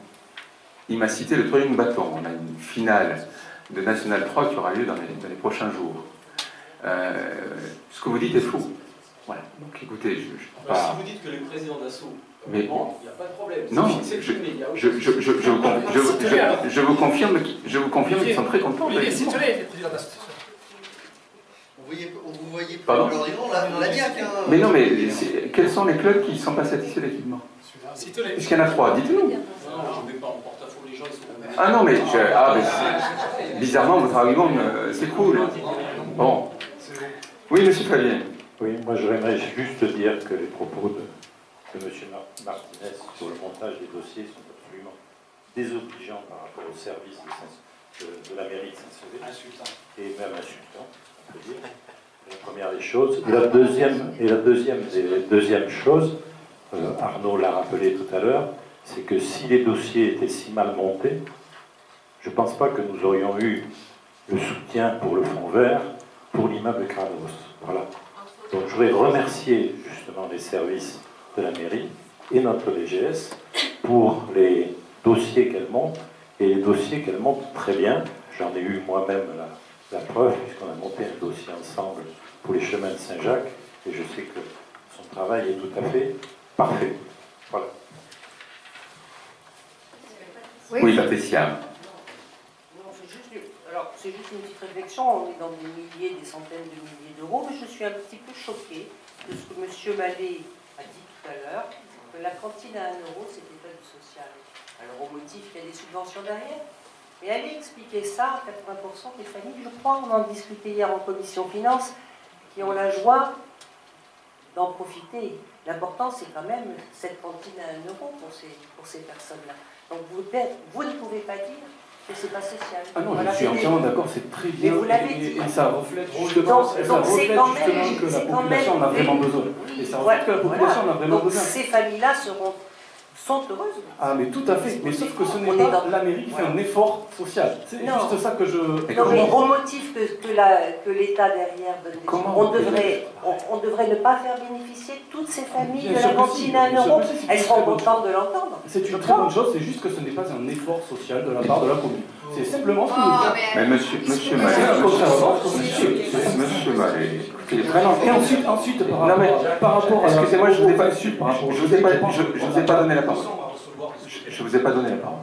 S1: Il m'a cité le trolling bâton. On a une finale de National 3 qui aura lieu dans les prochains jours. Ce que vous dites est faux. Voilà. Donc écoutez, je ne peux pas...
S2: Si vous dites que les présidents d'assaut,
S1: Mais
S2: il n'y a pas de problème.
S1: non,
S2: C'est filmé, il y a aucun
S1: je vous confirme qu'ils sont très contents.
S2: souci. C'est les présidents d'association.
S7: Vous voyez pas
S1: Pardon?
S7: leur nom, la niaque, hein.
S1: Mais non, mais quels sont les clubs qui ne sont pas satisfaits de l'équipement?
S2: Citez-les.
S1: Puisqu'il y en a 3, dites-nous.
S2: Non, je ne mets pas en porte-à-faux les gens, ils sont...
S1: Ah non, mais, bizarrement, votre argument s'écroule. Bon. Oui, monsieur Fabien.
S8: Oui, moi j'aimerais juste dire que les propos de M. Martinez sur le montage des dossiers sont absolument désobligeants par rapport au service de la mairie de Saint-Sauvé.
S2: Insultant.
S8: Et même insultant, on peut dire. La première des choses. Et la deuxième chose, Arnaud l'a rappelé tout à l'heure, c'est que si les dossiers étaient si mal montés, je ne pense pas que nous aurions eu le soutien pour le fonds vert pour l'immeuble Kranos. Voilà. Donc je voudrais remercier justement les services de la mairie et notre DGS pour les dossiers qu'elle monte, et les dossiers qu'elle monte très bien. J'en ai eu moi-même la preuve, puisqu'on a monté un dossier ensemble pour les chemins de Saint-Jacques, et je sais que son travail est tout à fait parfait. Voilà.
S1: Oui, Patricia.
S9: C'est juste une petite réflexion, on est dans des milliers, des centaines de milliers d'euros, mais je suis un petit peu choquée de ce que M. Mallet a dit tout à l'heure, que la cantine à 1 €, c'était pas du social. Alors au motif qu'il y a des subventions derrière, mais allez expliquer ça à 80% des familles, je crois, on en discutait hier en commission finance, qui ont la joie d'en profiter. L'important, c'est quand même cette cantine à 1 € pour ces personnes-là. Donc vous ne pouvez pas dire que c'est pas social.
S5: Ah non,
S9: Voilà,
S5: je suis entièrement d'accord, c'est très bien.
S9: Mais vous l'avez dit.
S5: Et ça reflète justement,
S9: Donc, c'est quand même
S5: que la population en a vraiment besoin. Et ça reflète que la population en a vraiment
S9: donc,
S5: besoin.
S9: ces familles-là sont heureuses.
S5: Ah, mais tout à fait. Mais sauf que ce n'est
S9: On est
S5: pas
S9: dans-
S5: la mairie qui fait un effort social. C'est
S9: Non.
S5: juste ça que je...
S9: Non, mais au motif que l'État derrière donne des
S1: Comment
S9: on devrait ne pas faire bénéficier toutes ces familles
S5: Bien
S9: de
S5: sûr
S9: la
S5: que si,
S9: cantine à 1
S5: bien sûr
S9: €.
S5: que si, c'est
S9: Elles
S5: une
S9: seront
S5: très bonne
S9: contentes de l'entendre.
S5: C'est une très bonne chose, c'est juste que ce n'est pas un effort social de la part de la commune. C'est simplement ce que nous disons.
S1: Mais monsieur
S5: C'est
S1: Mallet,
S5: un contraire.
S1: monsieur Mallet, écoutez,
S5: Vraiment. Et ensuite, par rapport à...
S1: excusez-moi, je vous ai pas donné la parole.
S2: On va recevoir des
S1: Je vous ai pas donné la parole.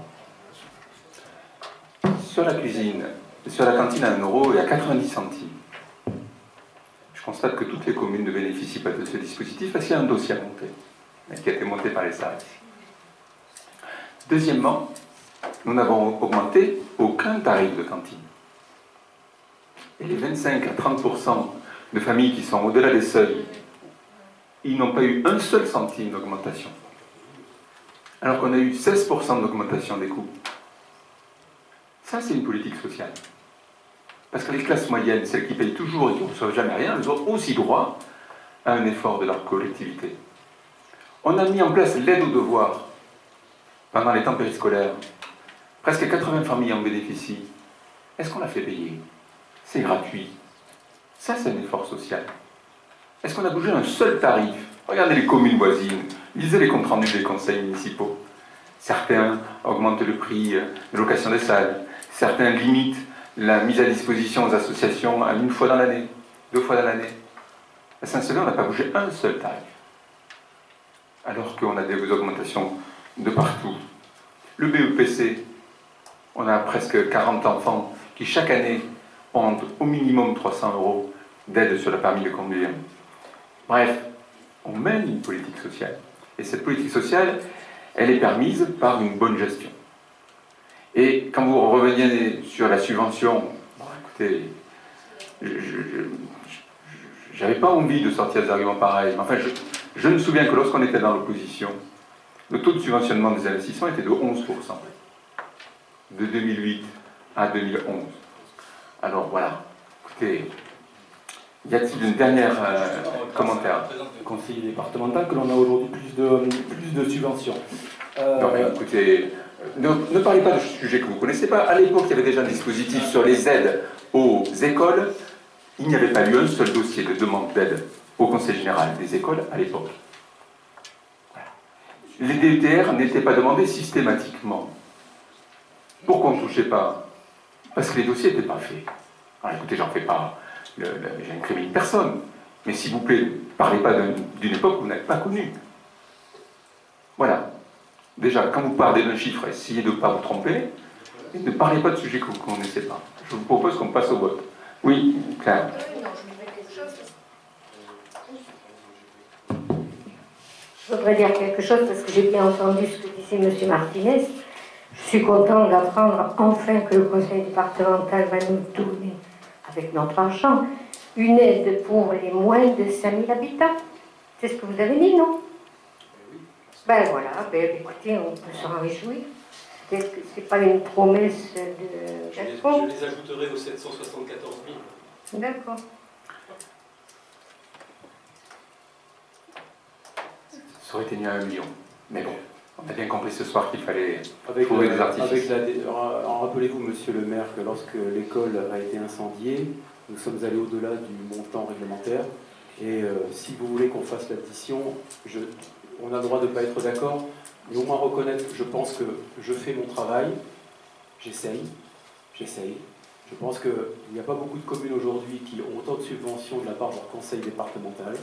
S1: sur la cuisine, sur la cantine à 1 euro et à 90 centimes. Je constate que toutes les communes ne bénéficient pas de ce dispositif parce qu'il y a un dossier à monter, qui a été monté par les services. Deuxièmement, nous n'avons augmenté aucun tarif de cantine. Et les 25 à 30% de familles qui sont au-delà des seuils, ils n'ont pas eu un seul centime d'augmentation. Alors qu'on a eu 16% d'augmentation des coûts. Ça, c'est une politique sociale. Parce que les classes moyennes, celles qui payent toujours et qui ne reçoivent jamais rien, elles ont aussi droit à un effort de leur collectivité. On a mis en place l'aide aux devoirs pendant les temps périscolaires. Presque 80 familles en bénéficient. Est-ce qu'on l'a fait payer? C'est gratuit. Ça, c'est un effort social. Est-ce qu'on a bougé un seul tarif? Regardez les communes voisines, lisez les comptes rendus des conseils municipaux. Certains augmentent le prix de location des salles, certains limitent la mise à disposition aux associations à 1 fois dans l'année, 2 fois dans l'année. À Saint-Sever, on n'a pas bougé un seul tarif. Alors qu'on a des augmentations de partout. Le BEPC, on a presque 40 enfants qui chaque année ont au minimum 300 € d'aide sur le permis de conduire. Bref, on mène une politique sociale. Et cette politique sociale, elle est permise par une bonne gestion. Et quand vous reveniez sur la subvention, bon, écoutez, j'avais pas envie de sortir des arguments pareils, mais enfin, je me souviens que lorsqu'on était dans l'opposition, le taux de subventionnement des investissements était de 11%, de 2008 à 2011. Alors voilà, écoutez, y a-t-il une dernière commentaire?
S4: Conseiller départemental que l'on a aujourd'hui plus de subventions.
S1: Non mais écoutez, ne parlez pas de sujets que vous ne connaissez pas. À l'époque, il y avait déjà un dispositif sur les aides aux écoles. Il n'y avait pas eu un seul dossier de demande d'aide au Conseil général des écoles à l'époque. Voilà. Les DETR n'étaient pas demandés systématiquement. Pourquoi on ne touchait pas? Parce que les dossiers n'étaient pas faits. Alors écoutez, j'en fais pas, j'incrimine personne. Mais s'il vous plaît, ne parlez pas d'une époque que vous n'avez pas connue. Voilà. Déjà, quand vous parlez d'un chiffre, essayez de ne pas vous tromper. Et ne parlez pas de sujets que vous ne connaissez pas. Je vous propose qu'on passe au vote. Oui, Claire.
S10: Je voudrais dire quelque chose parce que j'ai bien entendu ce que disait M. Martinez. Je suis content d'apprendre enfin que le conseil départemental va nous donner, avec notre argent, une aide pour les moins de 5000 habitants. C'est ce que vous avez dit, non? Ben voilà, ben écoutez, on peut s'en réjouir. Peut-être que ce n'est pas une promesse de Gaston.
S2: Je les ajouterai aux 774 000.
S10: D'accord.
S1: Ça aurait été mieux à 1 million. Mais bon, on a bien compris ce soir qu'il fallait trouver des artifices.
S5: Rappelez-vous, monsieur le maire, que lorsque l'école a été incendiée, nous sommes allés au-delà du montant réglementaire. Et si vous voulez qu'on fasse l'addition, on a le droit de ne pas être d'accord, mais au moins reconnaître, je pense que je fais mon travail, j'essaye. Je pense qu'il n'y a pas beaucoup de communes aujourd'hui qui ont autant de subventions de la part de leur conseil départemental.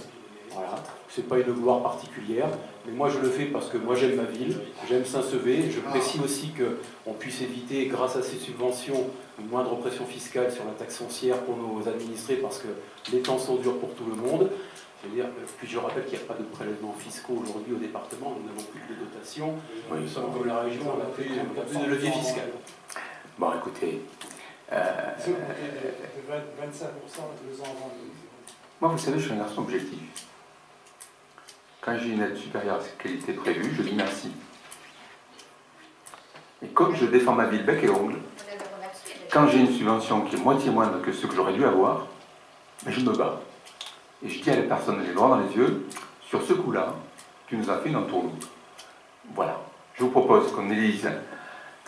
S5: Voilà, c'est pas une gloire particulière, mais moi je le fais parce que moi j'aime ma ville, j'aime Saint-Sever. Je précise aussi qu'on puisse éviter, grâce à ces subventions, une moindre pression fiscale sur la taxe foncière pour nos administrés, parce que les temps sont durs pour tout le monde. Puis je rappelle qu'il n'y a pas de prélèvements fiscaux aujourd'hui au département, nous n'avons plus de dotation. Nous sommes comme la région, on a plus de levier fiscal.
S1: Bon, écoutez.
S2: 25% 2 ans avant.
S1: Moi, vous savez, je suis un garçon objectif. Quand j'ai une aide supérieure à cette qualité prévue, je dis merci. Et comme je défends ma ville bec et ongle, quand j'ai une subvention qui est moitié moindre que ce que j'aurais dû avoir, je me bats. Et je dis à la personne les droits dans les yeux, sur ce coup-là, tu nous as fait une entourloupe. Voilà. Je vous propose qu'on élise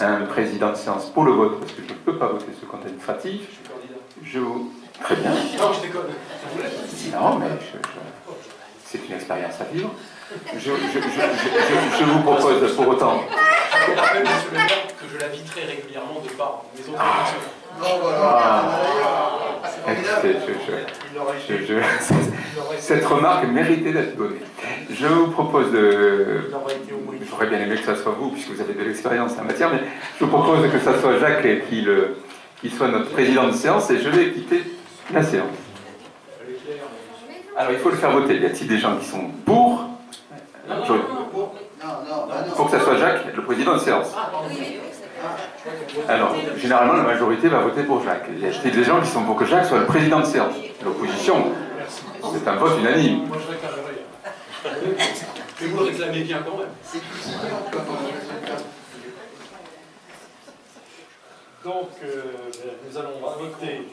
S1: un président de séance pour le vote, parce que je ne peux pas voter ce compte administratif.
S2: Je suis candidat.
S1: Je vous... Très bien.
S2: Non, je déconne.
S1: Non, mais c'est une expérience à vivre. Je vous propose pour autant...
S2: Je rappelle, monsieur le maire, que je la vis très régulièrement de par mes autres fonctions.
S7: Non, voilà.
S1: Écoutez, cette remarque méritait d'être donnée. Je vous propose de...
S3: Il aurait été au moins.
S1: J'aurais bien aimé que ça soit vous, puisque vous avez de l'expérience en matière, mais je vous propose que ça soit Jacques qui soit notre président de séance, et je vais quitter la séance. Alors, il faut le faire voter. Y a-t-il des gens qui sont pour? Pour que ça soit Jacques, le président de séance. Alors, généralement, la majorité va voter pour Jacques. Y a-t-il des gens qui sont pour que Jacques soit le président de séance? L'opposition, c'est un vote unanime.
S2: Moi, je réclamerai. Mais vous le réclamez bien quand même.
S3: Donc, nous allons voter.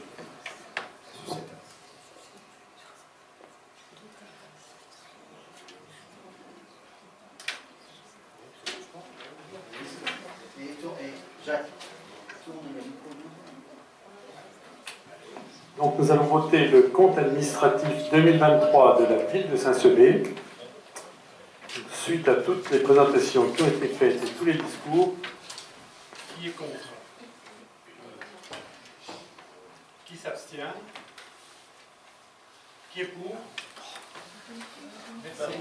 S3: Donc nous allons voter le compte administratif 2023 de la ville de Saint-Sevé. Suite à toutes les présentations qui ont été faites et tous les discours. Qui est contre? Qui s'abstient? Qui est pour? Merci.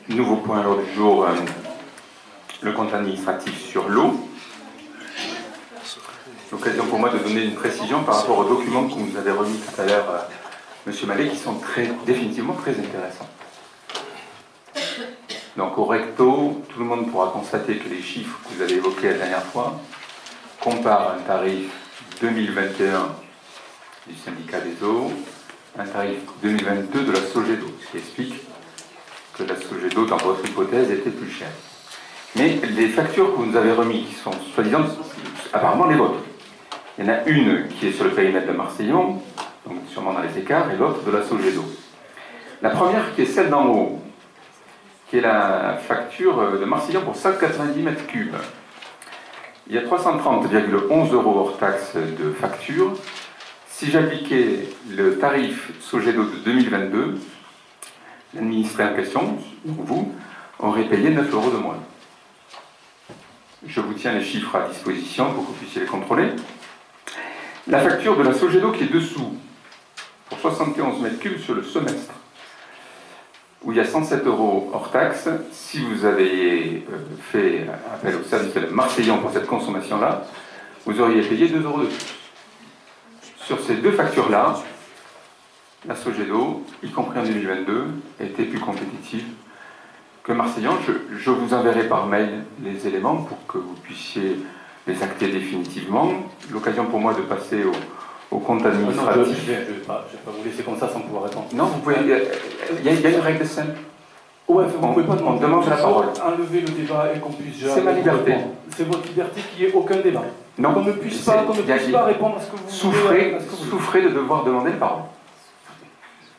S1: Nouveau point à l'ordre du jour, le compte administratif sur l'eau. L'occasion pour moi de donner une précision par rapport aux documents que vous nous avez remis tout à l'heure, M. Mallet, qui sont définitivement très intéressants. Donc au recto, tout le monde pourra constater que les chiffres que vous avez évoqués la dernière fois comparent un tarif 2021 du syndicat des eaux, un tarif 2022 de la Sogedo, ce qui explique que la Sogedo, dans votre hypothèse, était plus chère. Mais les factures que vous nous avez remises, qui sont soi-disant apparemment les vôtres. Il y en a une qui est sur le périmètre de Marseillon, donc sûrement dans les écarts, et l'autre de la Sogedo. La première, qui est celle d'en haut, qui est la facture de Marseillon pour 190 mètres cubes. Il y a 330,11 € hors taxe de facture. Si j'appliquais le tarif Sogedo de 2022, l'administré en question, donc vous, aurait payé 9 € de moins. Je vous tiens les chiffres à disposition pour que vous puissiez les contrôler. La facture de la Sogedo qui est dessous, pour 71 mètres cubes sur le semestre, où il y a 107 € hors taxe. Si vous avez fait appel au service de Marseillon pour cette consommation-là, vous auriez payé 2 € de plus. Sur ces deux factures-là, la Sogedo, y compris en 2022, était plus compétitive que Marseillon. Je vous enverrai par mail les éléments pour que vous puissiez les acter définitivement. L'occasion pour moi de passer au compte administratif.
S4: Non, je ne vais pas vous laisser comme ça sans pouvoir répondre.
S1: Non, vous pouvez. Il y a une règle simple.
S4: Ouais, vous pouvez pas
S1: on demande la parole.
S4: Enlever le débat et qu'on puisse
S1: C'est ma liberté.
S4: C'est votre liberté qu'il n'y ait aucun débat.
S1: Non.
S4: Qu'on ne puisse pas répondre à ce que vous voulez.
S1: Souffrez de devoir demander la parole.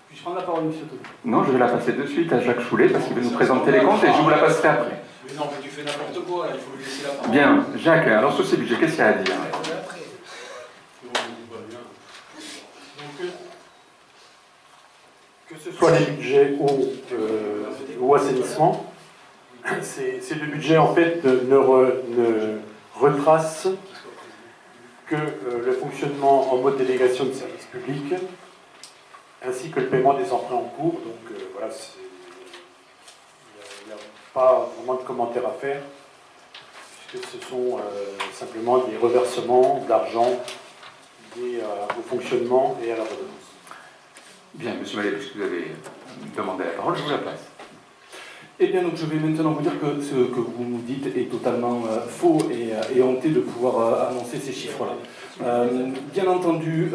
S4: Puis-je prendre la parole, monsieur Tony?
S1: Non, je vais la passer de suite à Jacques Choulet parce qu'il va nous présenter les comptes et je vous la passerai après.
S2: Mais non, mais tu fais n'importe quoi, là, il faut lui laisser la parole.
S1: Bien, Jacques, alors sur ces budgets, qu'est-ce qu'il y a à dire?
S3: Que ce soit les budgets ou assainissement, ces deux budgets en fait ne retracent que le fonctionnement en mode délégation de services publics ainsi que le paiement des emprunts en cours. Donc voilà, il n'y a pas vraiment de commentaires à faire puisque ce sont simplement des reversements d'argent liés au fonctionnement et à la redevance.
S1: Bien, monsieur Mallet, puisque vous avez demandé la parole, je vous la passe.
S4: Eh bien, donc, je vais maintenant vous dire que ce que vous nous dites est totalement faux et honteux de pouvoir annoncer ces chiffres-là. Bien entendu,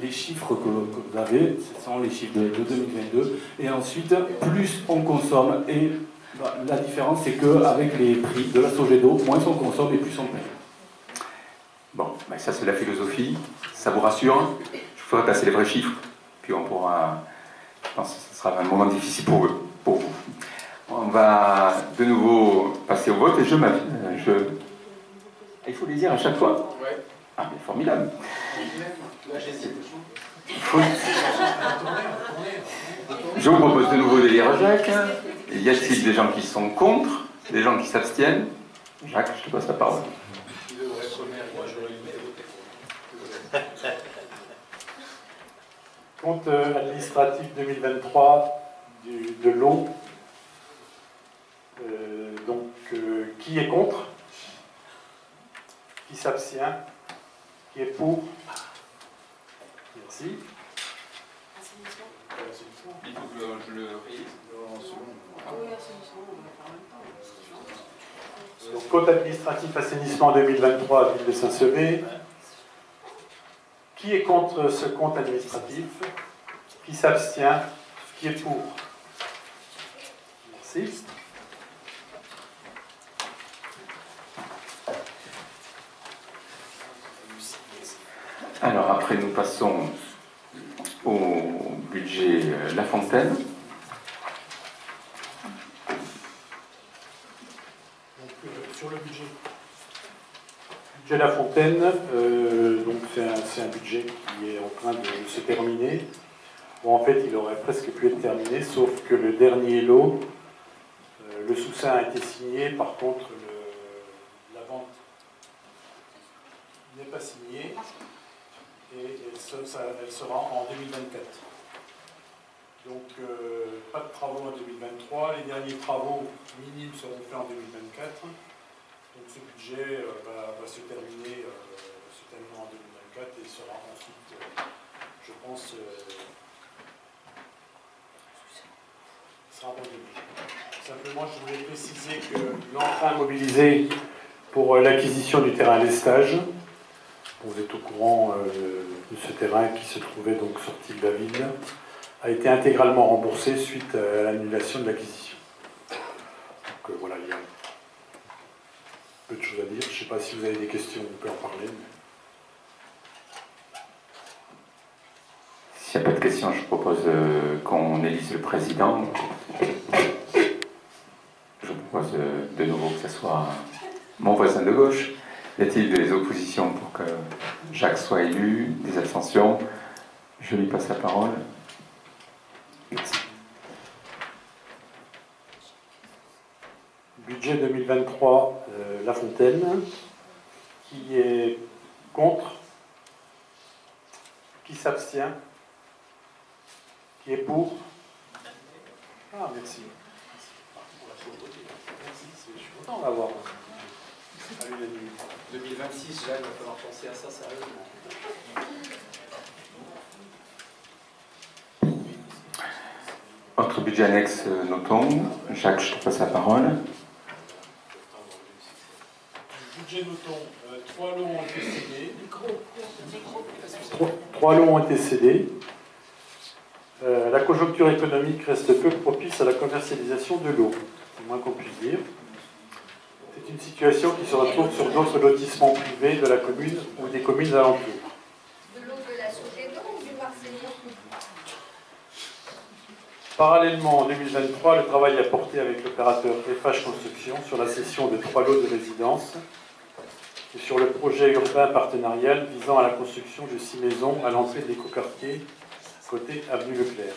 S4: les chiffres que vous avez, ce sont les chiffres de 2022, et ensuite, plus on consomme, et la différence, c'est qu'avec les prix de la Sogedo, moins on consomme et plus on paye.
S1: Bon, ben ça c'est la philosophie, ça vous rassure? Je ferai passer les vrais chiffres, puis on pourra... Je pense que ce sera un moment difficile pour vous. On va de nouveau passer au vote et il faut les dire à chaque fois.
S2: Ouais.
S1: Ah, mais formidable.
S2: Là, j'hésite.
S1: Je vous propose de nouveau d'élire Jacques. Y a-t-il des gens qui sont contre, des gens qui s'abstiennent? Jacques, je te passe la parole.
S2: Qui devrait être maire, moi j'aurais aimé voter contre.
S3: Compte administratif 2023 de l'eau. Qui est contre? Qui s'abstient? Qui est pour? Merci.
S1: Il faut que je le réalise.
S3: Donc, compte administratif assainissement 2023 Ville de Saint-Sevé. Qui est contre ce compte administratif? Qui s'abstient? Qui est pour? Merci.
S1: Alors après, nous passons au budget La Fontaine.
S3: Sur le budget. Budget La Fontaine, donc c'est un budget qui est en train de se terminer. Bon, en fait, il aurait presque pu être terminé, sauf que le dernier lot, le sous-sein a été signé, par contre, la vente n'est pas signée, et elle sera en 2024. Donc, pas de travaux en 2023, les derniers travaux minimes seront faits en 2024. Donc ce budget va se terminer en 2024 et sera ensuite, je pense, sera abandonné. Simplement, je voulais préciser que l'emprunt mobilisé pour l'acquisition du terrain Lestage, vous êtes au courant de ce terrain qui se trouvait donc sorti de la ville, a été intégralement remboursé suite à l'annulation de l'acquisition. Donc voilà, il y a peu de choses à dire. Je ne sais pas si vous avez des questions, on peut en parler. Mais...
S1: S'il n'y a pas de questions, je propose qu'on élise le président. Je propose de nouveau que ce soit mon voisin de gauche. Y a-t-il des oppositions pour que Jacques soit élu? Des abstentions? Je lui passe la parole. Merci.
S3: Budget 2023, La Fontaine. Qui est contre? Qui s'abstient? Qui est pour? Ah, merci. Merci, je suis content d'avoir à l'unanimité.
S2: 2026, là, il va falloir penser à ça sérieusement.
S1: Autre budget annexe, notons. Jacques, je te passe la parole.
S3: Budget notons, 3 lots ont été cédés. 3 lots ont été cédés. La conjoncture économique reste peu propice à la commercialisation de l'eau, c'est le moins qu'on puisse dire. C'est une situation qui se retrouve sur d'autres lotissements privés de la commune ou des communes alentours.
S11: De l'eau de la Sogédo ou du Marseillais?
S3: Parallèlement, en 2023, le travail a porté avec l'opérateur FH Construction sur la cession de 3 lots de résidences et sur le projet urbain partenarial visant à la construction de 6 maisons à l'entrée de l'écoquartier, côté avenue Leclerc.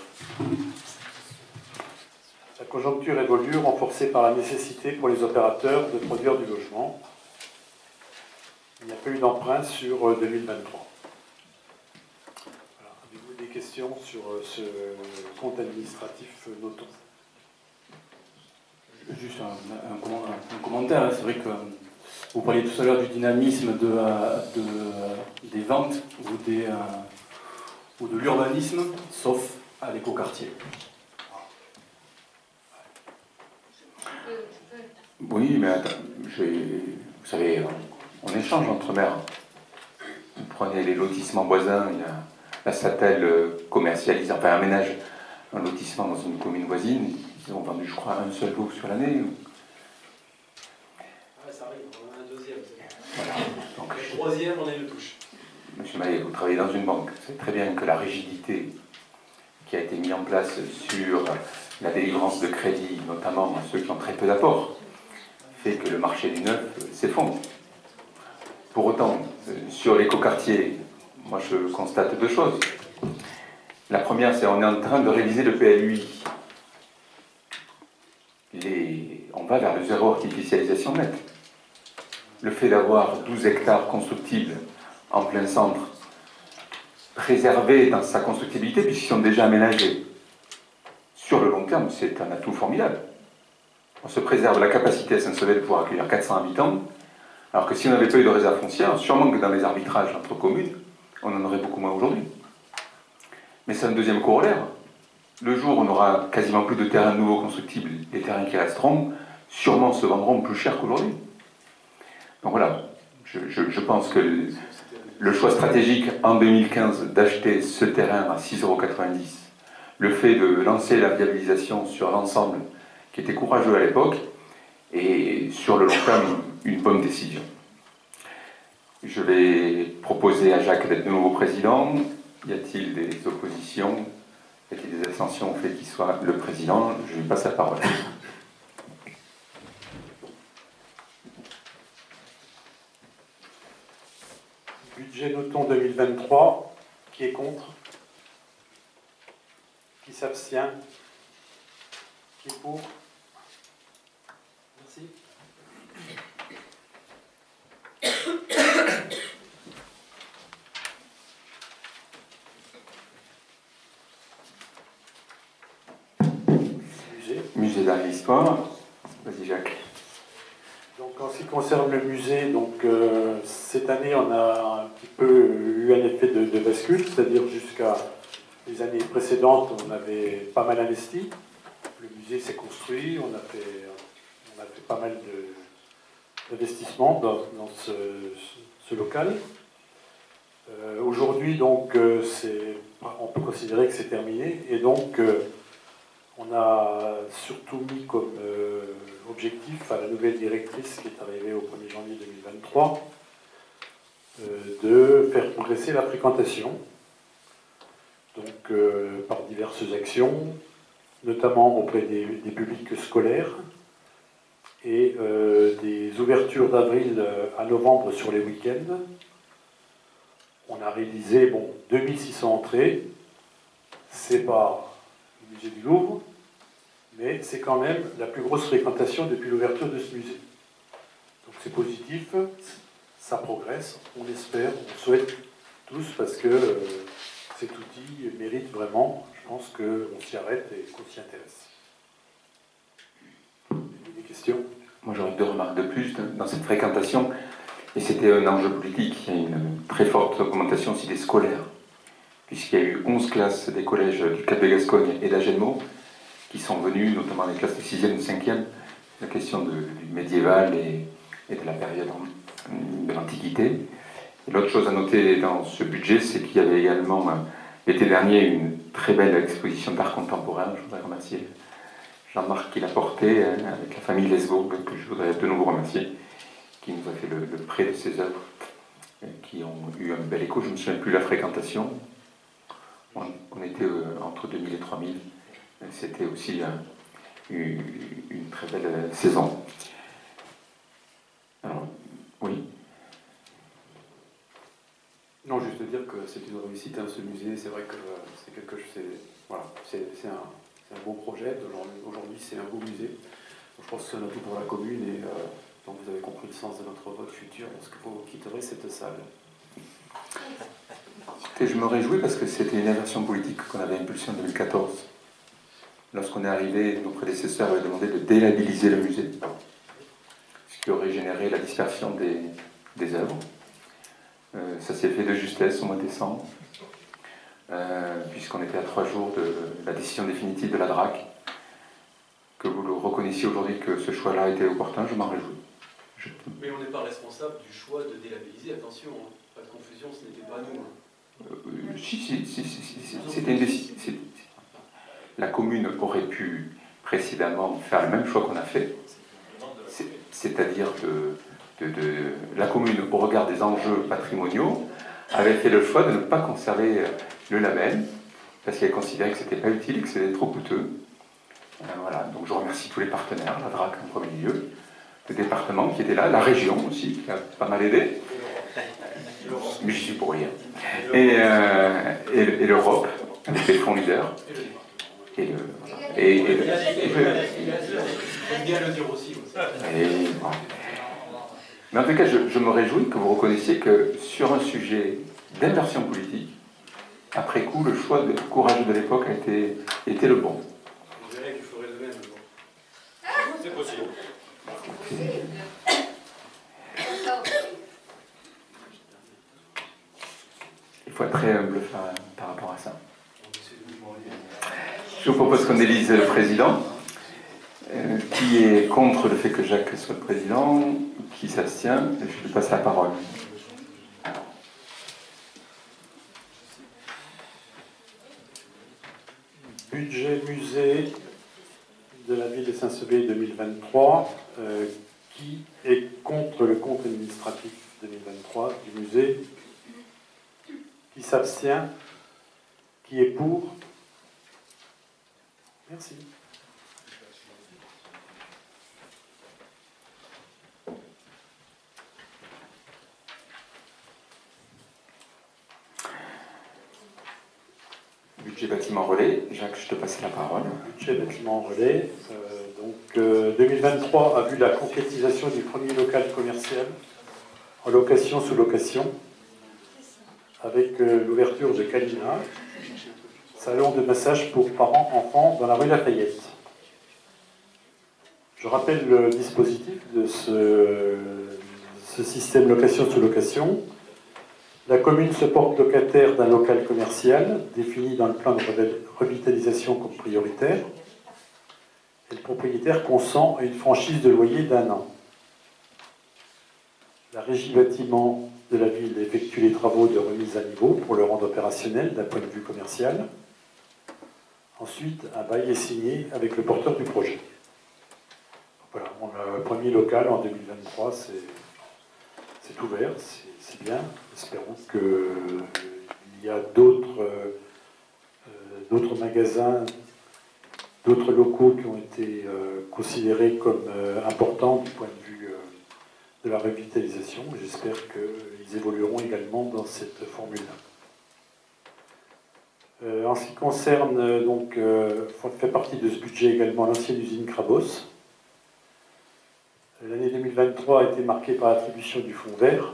S3: La conjoncture évolue, renforcée par la nécessité pour les opérateurs de produire du logement. Il n'y a pas eu d'emprunt sur 2023. Voilà. Avez-vous des questions sur ce compte administratif notons?
S4: Juste un commentaire, hein. C'est vrai que vous parliez tout à l'heure du dynamisme des ventes ou de l'urbanisme, sauf à l'écoquartier.
S1: Oui, mais attends, vous savez, on échange entre maires. Vous prenez les lotissements voisins, il y a la Satelle commercialise, enfin aménage un lotissement dans une commune voisine. Ils ont vendu, je crois, un seul lot sur l'année.
S2: Ouais, ça arrive, on en a un deuxième.
S1: Voilà. Donc,
S2: le troisième, on est le touche.
S1: Monsieur Maillet, vous travaillez dans une banque. Vous savez très bien que la rigidité qui a été mise en place sur la délivrance de crédit, notamment ceux qui ont très peu d'apports, fait que le marché du neuf s'effondre. Pour autant, sur l'écoquartier, moi je constate deux choses. La première, c'est qu'on est en train de réviser le PLUI. On va vers le zéro artificialisation nette. Le fait d'avoir 12 hectares constructibles en plein centre, préservés dans sa constructibilité, puisqu'ils sont déjà aménagés, sur le long terme, c'est un atout formidable. On se préserve la capacité à Saint-Sever de pouvoir accueillir 400 habitants, alors que si on n'avait pas eu de réserve foncière, sûrement que dans les arbitrages entre communes, on en aurait beaucoup moins aujourd'hui. Mais c'est un deuxième corollaire. Le jour où on aura quasiment plus de terrains nouveaux constructibles, les terrains qui resteront, sûrement se vendront plus cher qu'aujourd'hui. Donc voilà, je pense que le choix stratégique en 2015 d'acheter ce terrain à 6,90 €, le fait de lancer la viabilisation sur l'ensemble, qui était courageux à l'époque, et sur le long terme, une bonne décision. Je vais proposer à Jacques d'être de nouveau président. Y a-t-il des oppositions? Y a-t-il des abstentions au fait qu'il soit le président? Je lui passe la parole.
S3: Budget Noton 2023, qui est contre? Qui s'abstient? Qui est pour? Merci.
S1: Musée d'art et d'histoire. Vas-y Jacques.
S3: Donc en ce qui concerne le musée, cette année on a un petit peu eu un effet de bascule, c'est-à-dire jusqu'à les années précédentes on avait pas mal investi. Le musée s'est construit, on a fait pas mal d'investissements dans ce local. Aujourd'hui donc on peut considérer que c'est terminé et donc on a surtout mis comme objectif à la nouvelle directrice qui est arrivée au 1er janvier 2023 de faire progresser la fréquentation, donc par diverses actions, notamment auprès des publics scolaires et des ouvertures d'avril à novembre sur les week-ends. On a réalisé 2600 entrées, c'est pas le musée du Louvre, mais c'est quand même la plus grosse fréquentation depuis l'ouverture de ce musée. Donc c'est positif, ça progresse, on espère, on souhaite tous, parce que cet outil mérite vraiment, je pense qu'on s'y arrête et qu'on s'y intéresse. Des questions?
S1: Moi j'aurais deux remarques de plus dans cette fréquentation, et c'était un enjeu politique. Il y a une très forte augmentation aussi des scolaires, puisqu'il y a eu 11 classes des collèges du Cap de Gascogne et d'Agenmot qui sont venues, notamment les classes de 6e et de 5e, la question du médiéval et de la période de l'Antiquité. Et l'autre chose à noter dans ce budget, c'est qu'il y avait également l'été dernier une très belle exposition d'art contemporain. Je voudrais remercier Jean-Marc qui l'a porté avec la famille Lesbourg, que je voudrais de nouveau remercier, qui nous a fait le prêt de ses œuvres, qui ont eu un bel écho. Je ne me souviens plus de la fréquentation. On était entre 2000 et 3000. C'était aussi une très belle saison. Alors, oui.
S5: Non, juste dire que c'est une réussite, ce musée. C'est vrai que c'est quelque chose. Voilà, c'est un beau projet. Aujourd'hui, c'est un beau musée. Donc, je pense que c'est un atout pour la commune et donc vous avez compris le sens de notre vote futur lorsque vous quitterez cette salle.
S1: Et je me réjouis parce que c'était une inversion politique qu'on avait impulsée en 2014. Lorsqu'on est arrivé, nos prédécesseurs avaient demandé de délabelliser le musée, ce qui aurait généré la dispersion des œuvres. Ça s'est fait de justesse au mois de décembre, puisqu'on était à 3 jours de la décision définitive de la DRAC. Que vous le reconnaissiez aujourd'hui que ce choix-là était opportun, je m'en réjouis.
S2: Mais on n'est pas responsable du choix de délabelliser, attention, hein. Pas de confusion, ce n'était pas nous.
S1: C'était une décision. La commune aurait pu précédemment faire le même choix qu'on a fait, c'est-à-dire que la commune, au regard des enjeux patrimoniaux, avait fait le choix de ne pas conserver le label, parce qu'elle considérait que ce n'était pas utile et que c'était trop coûteux. Voilà. Donc je remercie tous les partenaires, la DRAC en premier lieu, le département qui était là, la région aussi, qui a pas mal aidé. Mais je suis pour rien. Et l'Europe, avec les fonds leaders. Et
S2: J'aime bien le dire aussi.
S1: bon. Mais en tout cas, je me réjouis que vous reconnaissiez que sur un sujet d'inversion politique, après coup, le choix courageux de l'époque a été le bon.
S2: Je dirais que je ferais le même. C'est possible.
S1: Il faut être très humble par rapport à ça. Je vous propose qu'on élise le président. Qui est contre le fait que Jacques soit le président? Qui s'abstient? Je lui passe la parole.
S3: Budget musée de la ville de Saint-Sevé 2023. Qui est contre le compte administratif 2023 du musée? Qui s'abstient? Qui est pour? Merci.
S1: Budget bâtiment relais. Jacques, je te passe la parole.
S3: Budget bâtiment relais. 2023 a vu la concrétisation du premier local commercial en location sous location avec l'ouverture de Kalina, salon de massage pour parents-enfants dans la rue Lafayette. Je rappelle le dispositif de ce système location sous location. La commune se porte locataire d'un local commercial défini dans le plan de revitalisation comme prioritaire. Et le propriétaire consent à une franchise de loyer d'1 an. La régie bâtiment de la ville effectue les travaux de remise à niveau pour le rendre opérationnel d'un point de vue commercial. Ensuite, un bail est signé avec le porteur du projet. Voilà, on a le premier local en 2023, c'est ouvert, c'est bien. Espérons qu'il y a d'autres magasins, d'autres locaux qui ont été considérés comme importants du point de vue de la revitalisation. J'espère qu'ils évolueront également dans cette formule-là. En ce qui concerne, fait partie de ce budget également l'ancienne usine Crabos. L'année 2023 a été marquée par l'attribution du fonds vert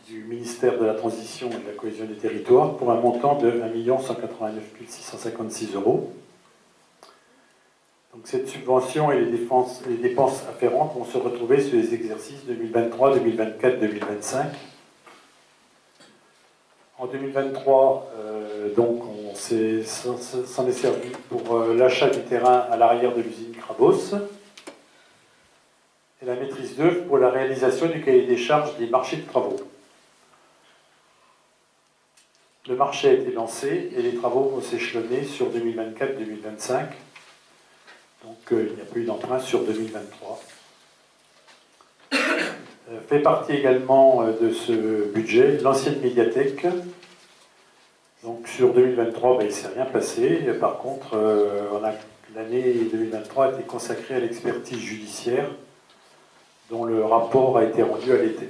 S3: du ministère de la Transition et de la Cohésion des Territoires pour un montant de 1 189 656 €. Donc cette subvention et les dépenses afférentes vont se retrouver sur les exercices 2023, 2024, 2025. En 2023, on s'en est servi pour l'achat du terrain à l'arrière de l'usine Crabos et la maîtrise d'œuvre pour la réalisation du cahier des charges des marchés de travaux. Le marché a été lancé et les travaux vont s'échelonner sur 2024-2025. Donc il n'y a pas eu d'emprunt sur 2023. Fait partie également de ce budget l'ancienne médiathèque. Donc sur 2023, il ne s'est rien passé. Par contre, l'année 2023 a été consacrée à l'expertise judiciaire dont le rapport a été rendu à l'été.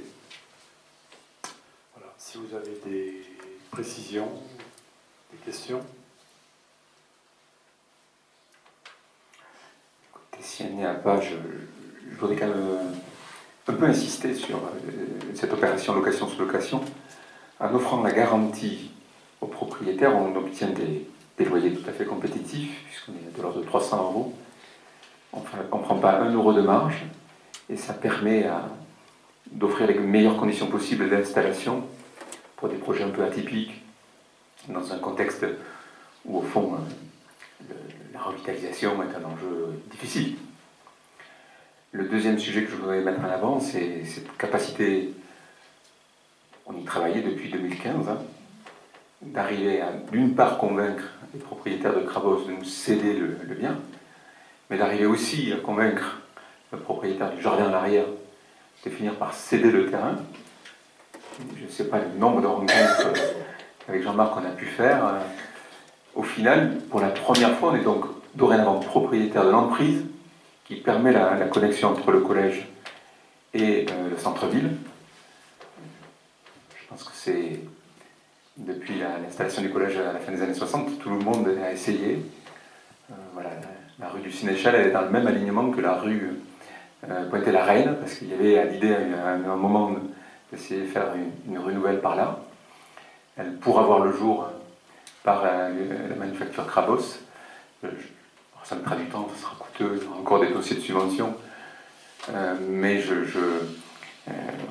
S3: Voilà, si vous avez des précisions, des questions.
S1: Écoutez, s'il n'y en a pas, je voudrais quand même un peu insister sur cette opération location sous location. En offrant la garantie aux propriétaires, on obtient des loyers tout à fait compétitifs, puisqu'on est de l'ordre de 300 €. On ne prend pas 1 € de marge, et ça permet d'offrir les meilleures conditions possibles d'installation pour des projets un peu atypiques, dans un contexte où, au fond, la revitalisation est un enjeu difficile. Le deuxième sujet que je voudrais mettre en avant, c'est cette capacité, on y travaillait depuis 2015, d'arriver à, d'une part, convaincre les propriétaires de Crabos de nous céder le bien, mais d'arriver aussi à convaincre le propriétaire du jardin à l'arrière de finir par céder le terrain. Je ne sais pas le nombre de rencontres avec Jean-Marc qu'on a pu faire. Au final, pour la première fois, on est donc dorénavant propriétaire de l'emprise qui permet la connexion entre le collège et le centre-ville. pense que c'est, depuis l'installation du collège à la fin des années 60, tout le monde a essayé. Voilà, la rue du Sénéchal, elle est dans le même alignement que la rue Pointe-et-la-Reine, parce qu'il y avait l'idée à un moment d'essayer de faire une rue nouvelle par là. Elle pourra voir le jour par la manufacture Crabos. Ça me prend du temps, ça sera coûteux, il y aura encore des dossiers de subvention. Mais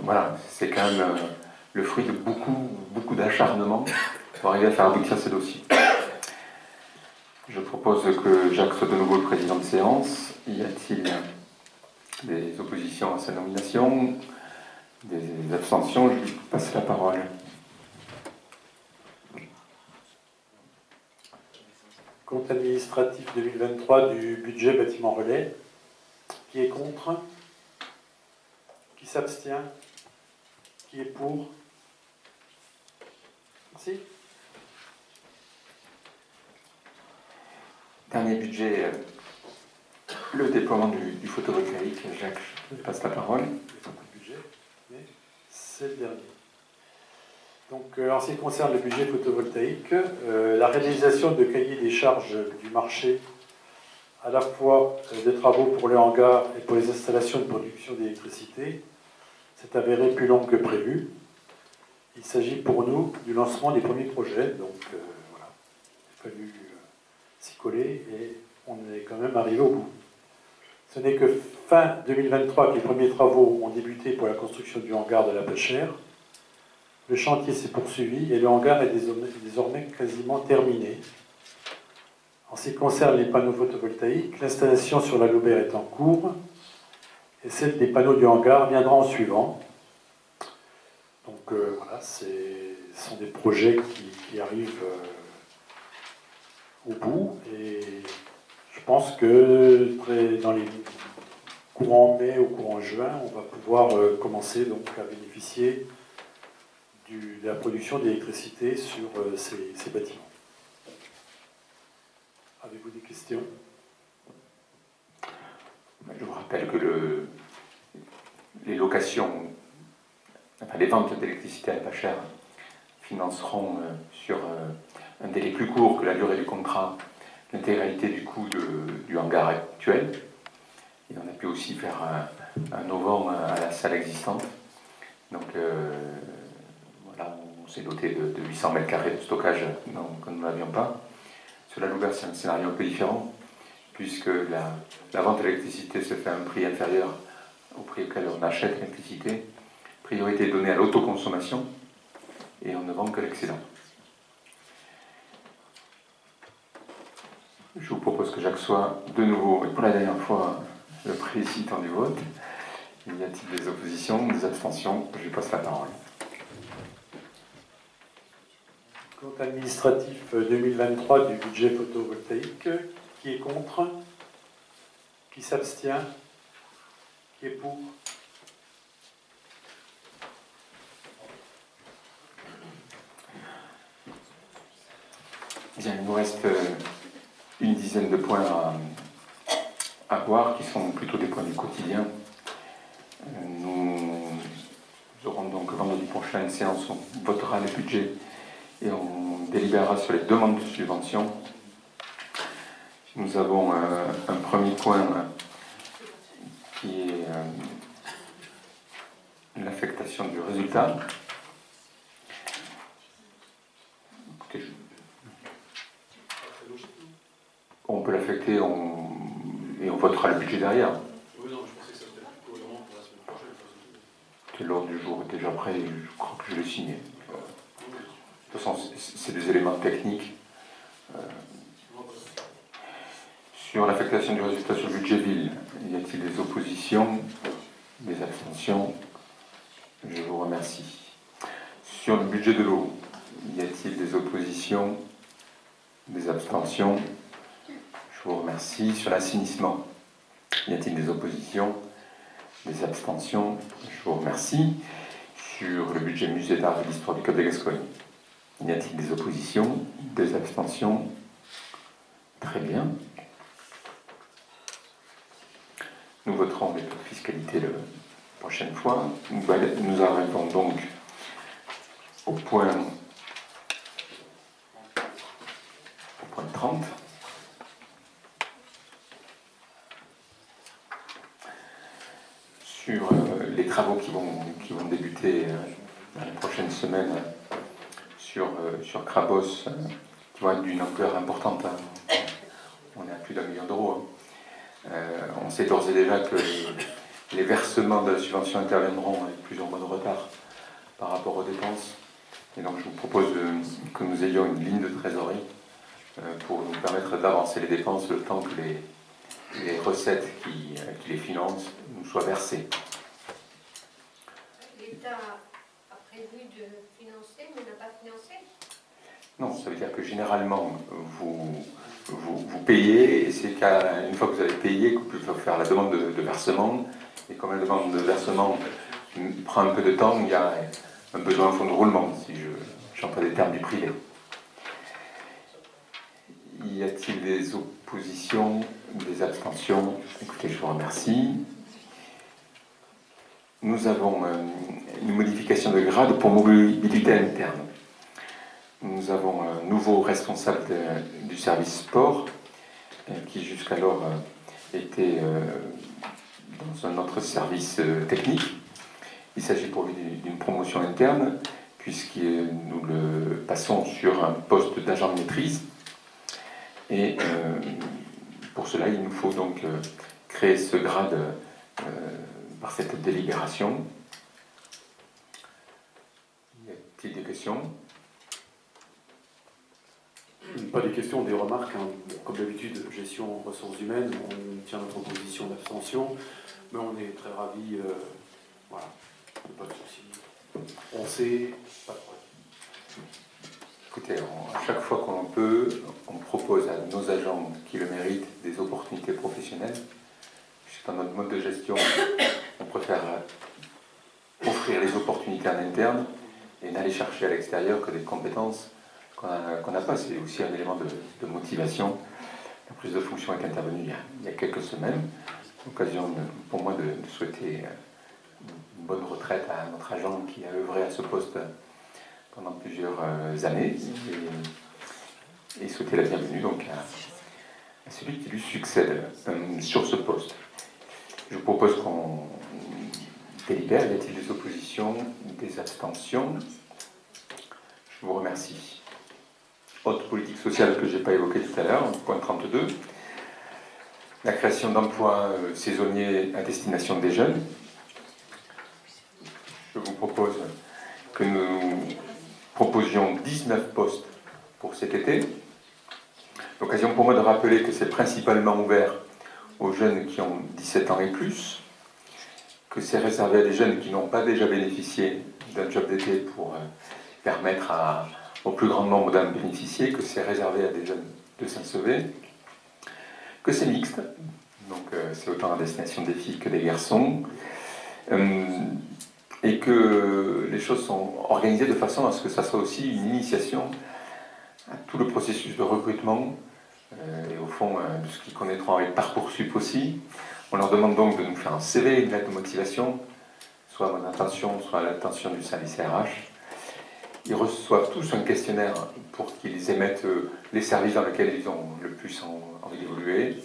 S1: voilà, c'est quand même le fruit de beaucoup d'acharnement pour arriver à faire aboutir ces dossiers. Je propose que Jacques soit de nouveau le président de séance. Y a-t-il des oppositions à sa nomination? Des abstentions? Je lui passe la parole.
S3: Compte administratif 2023 du budget bâtiment relais. Qui est contre? Qui s'abstient? Qui est pour? Merci.
S1: Dernier budget, le déploiement du photovoltaïque. Jacques, je te passe la parole.
S3: Budget, mais c'est le dernier. Donc, en ce qui concerne le budget photovoltaïque, la réalisation de cahiers des charges du marché, à la fois des travaux pour le hangar et pour les installations de production d'électricité, s'est avérée plus longue que prévu. Il s'agit pour nous du lancement des premiers projets, donc voilà, il a fallu s'y coller et on est quand même arrivé au bout. Ce n'est que fin 2023 que les premiers travaux ont débuté pour la construction du hangar de la Pêchère. Le chantier s'est poursuivi et le hangar est désormais quasiment terminé. En ce qui concerne les panneaux photovoltaïques, l'installation sur la Laubert est en cours et celle des panneaux du hangar viendra en suivant. Donc voilà, ce sont des projets qui arrivent au bout et je pense que dans les courants mai ou courant juin, on va pouvoir commencer donc à bénéficier de la production d'électricité sur ces bâtiments. Avez-vous des questions?
S1: Je vous rappelle que les locations, enfin les ventes d'électricité à la Pêchère financeront sur un délai plus court que la durée du contrat l'intégralité du coût du hangar actuel. Et on a pu aussi faire un auvent à la salle existante. Donc voilà, on s'est doté de 800 mètres carrés de stockage que nous n'avions pas. Sur la Loubert, c'est un scénario un peu différent, puisque la vente d'électricité se fait à un prix inférieur au prix auquel on achète l'électricité. Priorité donnée à l'autoconsommation, et on ne vend que l'excédent. Je vous propose que Jacques soit de nouveau, et pour la dernière fois, le président du vote. Y a-t-il des oppositions, des abstentions? Je lui passe la parole.
S3: Compte administratif 2023 du budget photovoltaïque. Qui est contre? Qui s'abstient? Qui est pour?
S1: Bien, il nous reste une dizaine de points à voir, qui sont plutôt des points du quotidien. Nous aurons donc vendredi prochain une séance où on votera les budgets et on délibérera sur les demandes de subvention. Nous avons un premier point qui est l'affectation du résultat. Écoutez, on peut l'affecter et on votera le budget derrière.
S2: Oui, non, je pensais que ça serait plus cohérent pour la semaine prochaine.
S1: L'ordre du jour est déjà prêt, je crois que je l'ai signé. De toute façon, c'est des éléments techniques. Sur l'affectation du résultat sur le budget ville, y a-t-il des oppositions, des abstentions? Je vous remercie. Sur le budget de l'eau, y a-t-il des oppositions, des abstentions? Je vous remercie. Sur l'assainissement, y a-t-il des oppositions, des abstentions? Je vous remercie. Sur le budget musée d'art et d'histoire du Cap de Gascogne, y a-t-il des oppositions, des abstentions? Très bien. Nous voterons les taux de fiscalité la prochaine fois. Nous arrivons donc au point 30. Sur les travaux qui vont débuter dans les prochaines semaines sur Crabos, qui vont être d'une ampleur importante. On est à plus d'1 million d'euros. On sait d'ores et déjà que les versements de la subvention interviendront avec plusieurs mois de retard par rapport aux dépenses. Et donc je vous propose que nous ayons une ligne de trésorerie pour nous permettre d'avancer les dépenses le temps que les recettes qui les financent nous soient versées.
S11: L'État a prévu de financer, mais n'a pas financé?
S1: Non, ça veut dire que généralement, vous payez, et c'est qu'une fois que vous avez payé, que vous pouvez faire la demande de versement, et comme la demande de versement prend un peu de temps, il y a un besoin de fonds de roulement, si j'emploie des termes du privé. Y a-t-il des oppositions, des abstentions? Écoutez, je vous remercie. Nous avons une modification de grade pour mobilité interne. Nous avons un nouveau responsable du service sport qui jusqu'alors était dans un autre service technique. Il s'agit pour lui d'une promotion interne puisque nous le passons sur un poste d'agent de maîtrise. Et pour cela, il nous faut donc créer ce grade par cette délibération. Y a-t-il des questions?
S5: Pas des questions, des remarques. Hein. Comme d'habitude, gestion ressources humaines, on tient notre position d'abstention, mais on est très ravis. Voilà, pas de soucis. On sait, pas de problème.
S1: Écoutez, à chaque fois qu'on peut, on propose à nos agents qui le méritent des opportunités professionnelles. Puisque dans notre mode de gestion, on préfère offrir les opportunités en interne et n'aller chercher à l'extérieur que des compétences qu'on n'a pas. C'est aussi un élément de motivation. La prise de fonction est intervenue il y a quelques semaines. L'occasion pour moi de souhaiter une bonne retraite à notre agent qui a œuvré à ce poste pendant plusieurs années et souhaiter la bienvenue donc à celui qui lui succède sur ce poste. Je vous propose qu'on délibère. Y a-t-il des oppositions, des abstentions? Je vous remercie. Autre politique sociale que je n'ai pas évoquée tout à l'heure, point 32. La création d'emplois saisonniers à destination des jeunes. Je vous propose que nous proposions 19 postes pour cet été. L'occasion pour moi de rappeler que c'est principalement ouvert aux jeunes qui ont 17 ans et plus, que c'est réservé à des jeunes qui n'ont pas déjà bénéficié d'un job d'été pour permettre au plus grand nombre d'en bénéficier, que c'est réservé à des jeunes de Saint-Sevé, que c'est mixte, donc c'est autant à destination des filles que des garçons, et que les choses sont organisées de façon à ce que ça soit aussi une initiation à tout le processus de recrutement, et au fond de ce qu'ils connaîtront avec Parcoursup aussi. On leur demande donc de nous faire un CV, une lettre de motivation, soit à mon attention, soit à l'attention du service RH. Ils reçoivent tous un questionnaire pour qu'ils émettent les services dans lesquels ils ont le plus envie d'évoluer.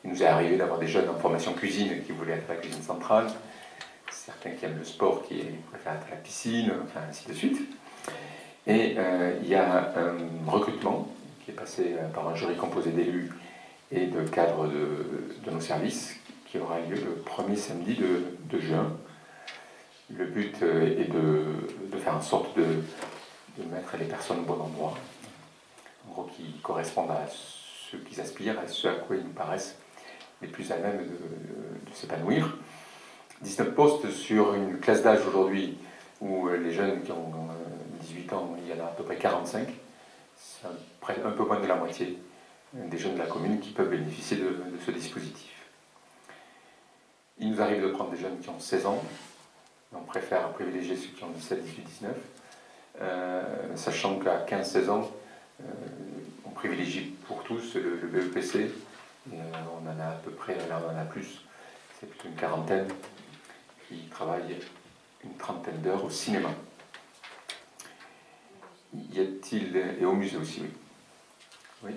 S1: Il nous est arrivé d'avoir des jeunes en formation cuisine qui voulaient être à la cuisine centrale, certains qui aiment le sport qui préfèrent être à la piscine, enfin ainsi de suite. Et il y a un recrutement qui est passé par un jury composé d'élus et de cadres de nos services qui aura lieu le premier samedi de juin. Le but est de faire en sorte de mettre les personnes au bon endroit, en gros qui correspondent à ce qu'ils aspirent, à ce à quoi ils nous paraissent les plus à même de s'épanouir. 19 postes sur une classe d'âge aujourd'hui où les jeunes qui ont 18 ans, il y en a à peu près 45. C'est un peu moins de la moitié des jeunes de la commune qui peuvent bénéficier de ce dispositif. Il nous arrive de prendre des jeunes qui ont 16 ans. On préfère privilégier ceux qui ont 17, 18, 19. Sachant qu'à 15-16 ans, on privilégie pour tous le BEPC. On en a à peu près, là on en a plus, c'est plutôt une quarantaine qui travaillent une trentaine d'heures au cinéma. Y a-t-il... Et au musée aussi, oui. Oui.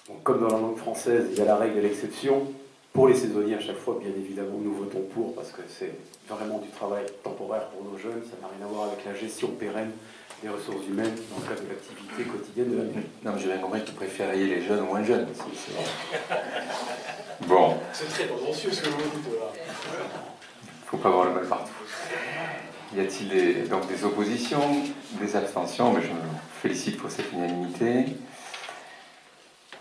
S5: Donc, comme dans la langue française, il y a la règle et l'exception. Pour les saisonniers, à chaque fois, bien évidemment, nous votons pour, parce que c'est vraiment du travail temporaire pour nos jeunes. Ça n'a rien à voir avec la gestion pérenne des ressources humaines dans le cadre de l'activité quotidienne de la mairie.
S1: Non, mais j'ai bien compris que vous préfériez les jeunes ou moins jeunes. Bon.
S2: C'est très tendancieux ce que vous dites là.
S1: Il ne faut pas voir le mal partout. Y a-t-il donc des oppositions, des abstentions? Mais je me félicite pour cette unanimité.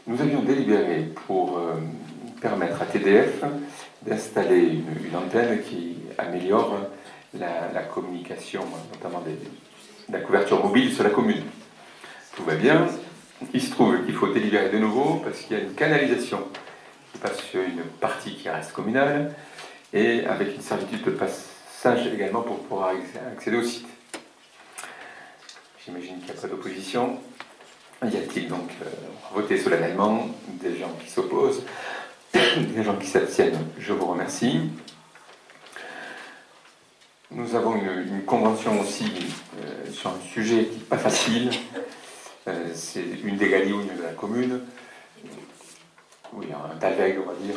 S1: Nous avions délibéré pour permettre à TDF d'installer une antenne qui améliore la communication, notamment de la couverture mobile sur la commune. Tout va bien. Il se trouve qu'il faut délibérer de nouveau parce qu'il y a une canalisation qui passe sur une partie qui reste communale et avec une servitude de passage également pour pouvoir accéder au site. J'imagine qu'il n'y a pas d'opposition. Y a-t-il donc voté solennellement des gens qui s'opposent, des gens qui s'abstiennent? Je vous remercie. Nous avons une convention aussi sur un sujet qui n'est pas facile. C'est une des Galiougnes de la commune. Oui, un Talveg, on va dire,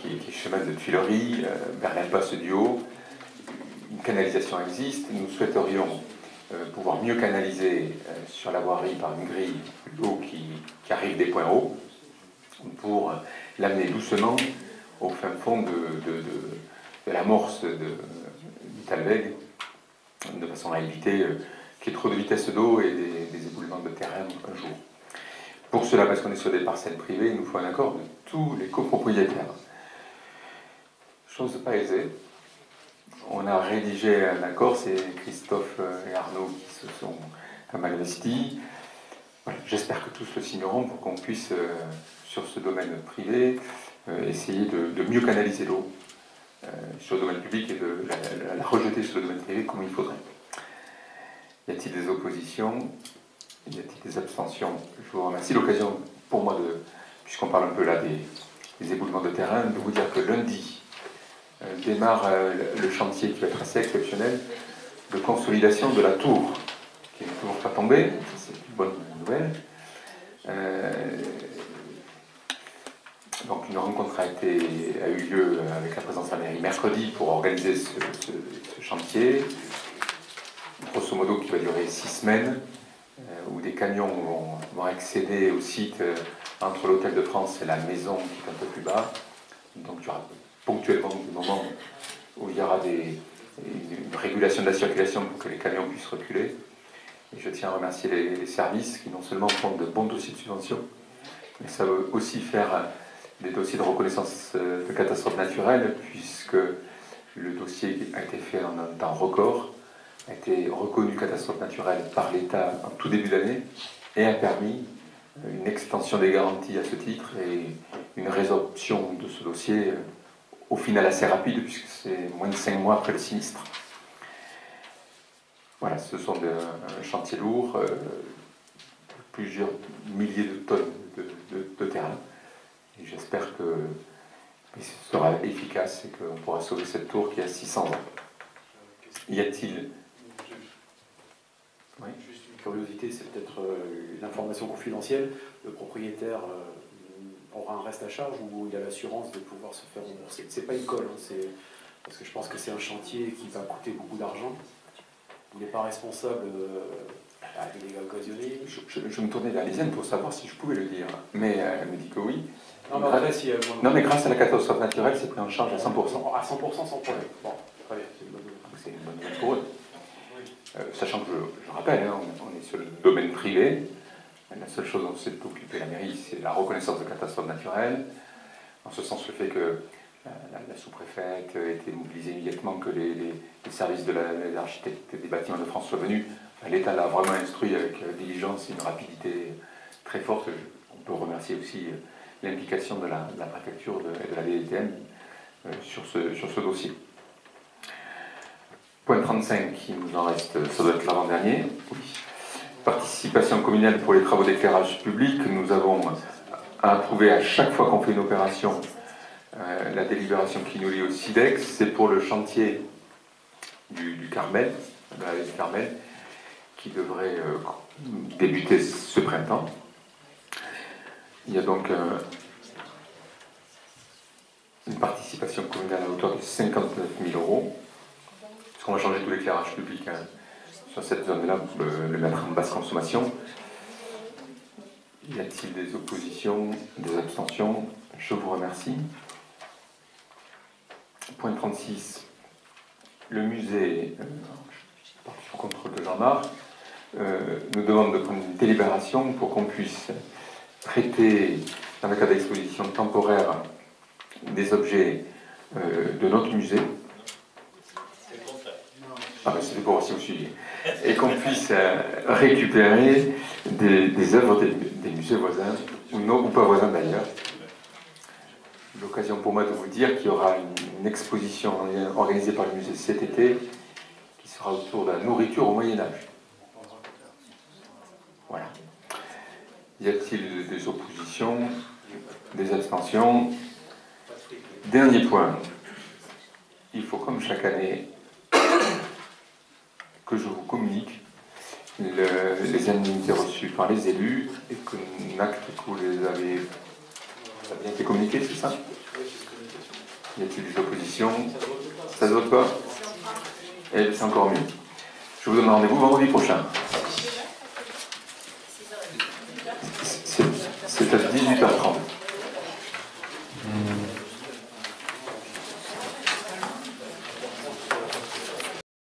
S1: qui est chemin de Tuileries, vers l'impasse du Haut. Une canalisation existe. Nous souhaiterions pouvoir mieux canaliser sur la voirie par une grille l'eau qui arrive des points hauts pour l'amener doucement au fin fond de l'amorce du Talveg, de façon à éviter qu'il y ait trop de vitesse d'eau et des éboulements de terrain un jour. Pour cela, parce qu'on est sur des parcelles privées, il nous faut un accord de tous les copropriétaires. Chose pas aisée. On a rédigé un accord, c'est Christophe et Arnaud qui se sont pas mal investis. Voilà, j'espère que tous le signeront pour qu'on puisse, sur ce domaine privé, essayer de mieux canaliser l'eau sur le domaine public et de la rejeter sur le domaine privé comme il faudrait. Y a-t-il des oppositions? Y a-t-il des abstentions? Je vous remercie. L'occasion pour moi, puisqu'on parle un peu là des éboulements de terrain, de vous dire que lundi démarre le chantier qui va être assez exceptionnel de consolidation de la tour, qui n'est toujours pas tombée. C'est une bonne nouvelle. Donc une rencontre a eu lieu avec la présence de la mairie mercredi pour organiser ce chantier, grosso modo qui va durer 6 semaines, où des camions vont accéder au site entre l'Hôtel de France et la maison qui est un peu plus bas. Donc il y aura ponctuellement des moments où il y aura une régulation de la circulation pour que les camions puissent reculer. Et je tiens à remercier les services qui non seulement font de bons dossiers de subvention, mais ça veut aussi faire des dossiers de reconnaissance de catastrophes naturelles, puisque le dossier a été fait en un temps record, a été reconnu catastrophe naturelle par l'État en tout début d'année, et a permis une extension des garanties à ce titre et une résorption de ce dossier au final assez rapide, puisque c'est moins de 5 mois après le sinistre. Voilà, ce sont un chantier lourd, plusieurs milliers de tonnes de terrain. Et j'espère que ce sera efficace et qu'on pourra sauver cette tour qui a 600 ans. Y a-t-il...
S5: Oui. Juste une curiosité, c'est peut-être une information confidentielle. Le propriétaire aura un reste à charge ou il a l'assurance de pouvoir se faire rembourser. C'est pas une colle, hein, parce que je pense que c'est un chantier qui va coûter beaucoup d'argent. Il n'est pas responsable des dégâts occasionnés.
S1: Je me tournais vers Lisiane pour savoir si je pouvais le dire, mais elle me dit que oui.
S5: Non, mais, après, si
S1: non, mais grâce à la catastrophe naturelle, c'est pris en charge à 100%.
S5: À 100% sans problème. Bon, très bien, c'est une bonne nouvelle.
S1: C'est une bonne nouvelle pour eux. Sachant que, je rappelle, hein, on est sur le domaine privé. La seule chose dont s'est occupée la mairie, c'est la reconnaissance de catastrophes naturelles. En ce sens, le fait que la sous-préfète ait été mobilisée immédiatement, que les services de l'architecte des bâtiments de France soient venus. L'État l'a vraiment instruit avec diligence et une rapidité très forte. On peut remercier aussi l'implication de la préfecture et de la DDTM sur ce dossier. Point 35, il nous en reste, ça doit être l'avant-dernier. Oui. Participation communale pour les travaux d'éclairage public. Nous avons approuvé à chaque fois qu'on fait une opération la délibération qui nous lie au SIDEX. C'est pour le chantier du Carmel, de la vallée de Carmel, qui devrait débuter ce printemps. Il y a donc une participation communale à hauteur de 59 000 €, parce qu'on va changer tout l'éclairage public sur cette zone-là, pour le mettre en basse consommation. Y a-t-il des oppositions, des abstentions? Je vous remercie. Point 36. Le musée, sous contrôle de Jean-Marc, nous demande de prendre une délibération pour qu'on puisse traiter, dans le cas d'exposition temporaire, des objets de notre musée. Ah ben c'est pour voir si vous suivez. Et qu'on puisse récupérer des œuvres des musées voisins, ou pas voisins d'ailleurs. L'occasion pour moi de vous dire qu'il y aura une exposition organisée par le musée cet été, qui sera autour de la nourriture au Moyen-Âge. Voilà. Y a-t-il des oppositions, des abstentions? Dernier point. Il faut, comme chaque année, que je vous communique les indemnités reçues par les élus et que l'acte que vous les avez... Ça a bien été communiqué, c'est ça? Y a-t-il des oppositions? Ça ne vote pas? Et c'est encore mieux. Je vous donne rendez-vous vendredi prochain. C'est à 18h30.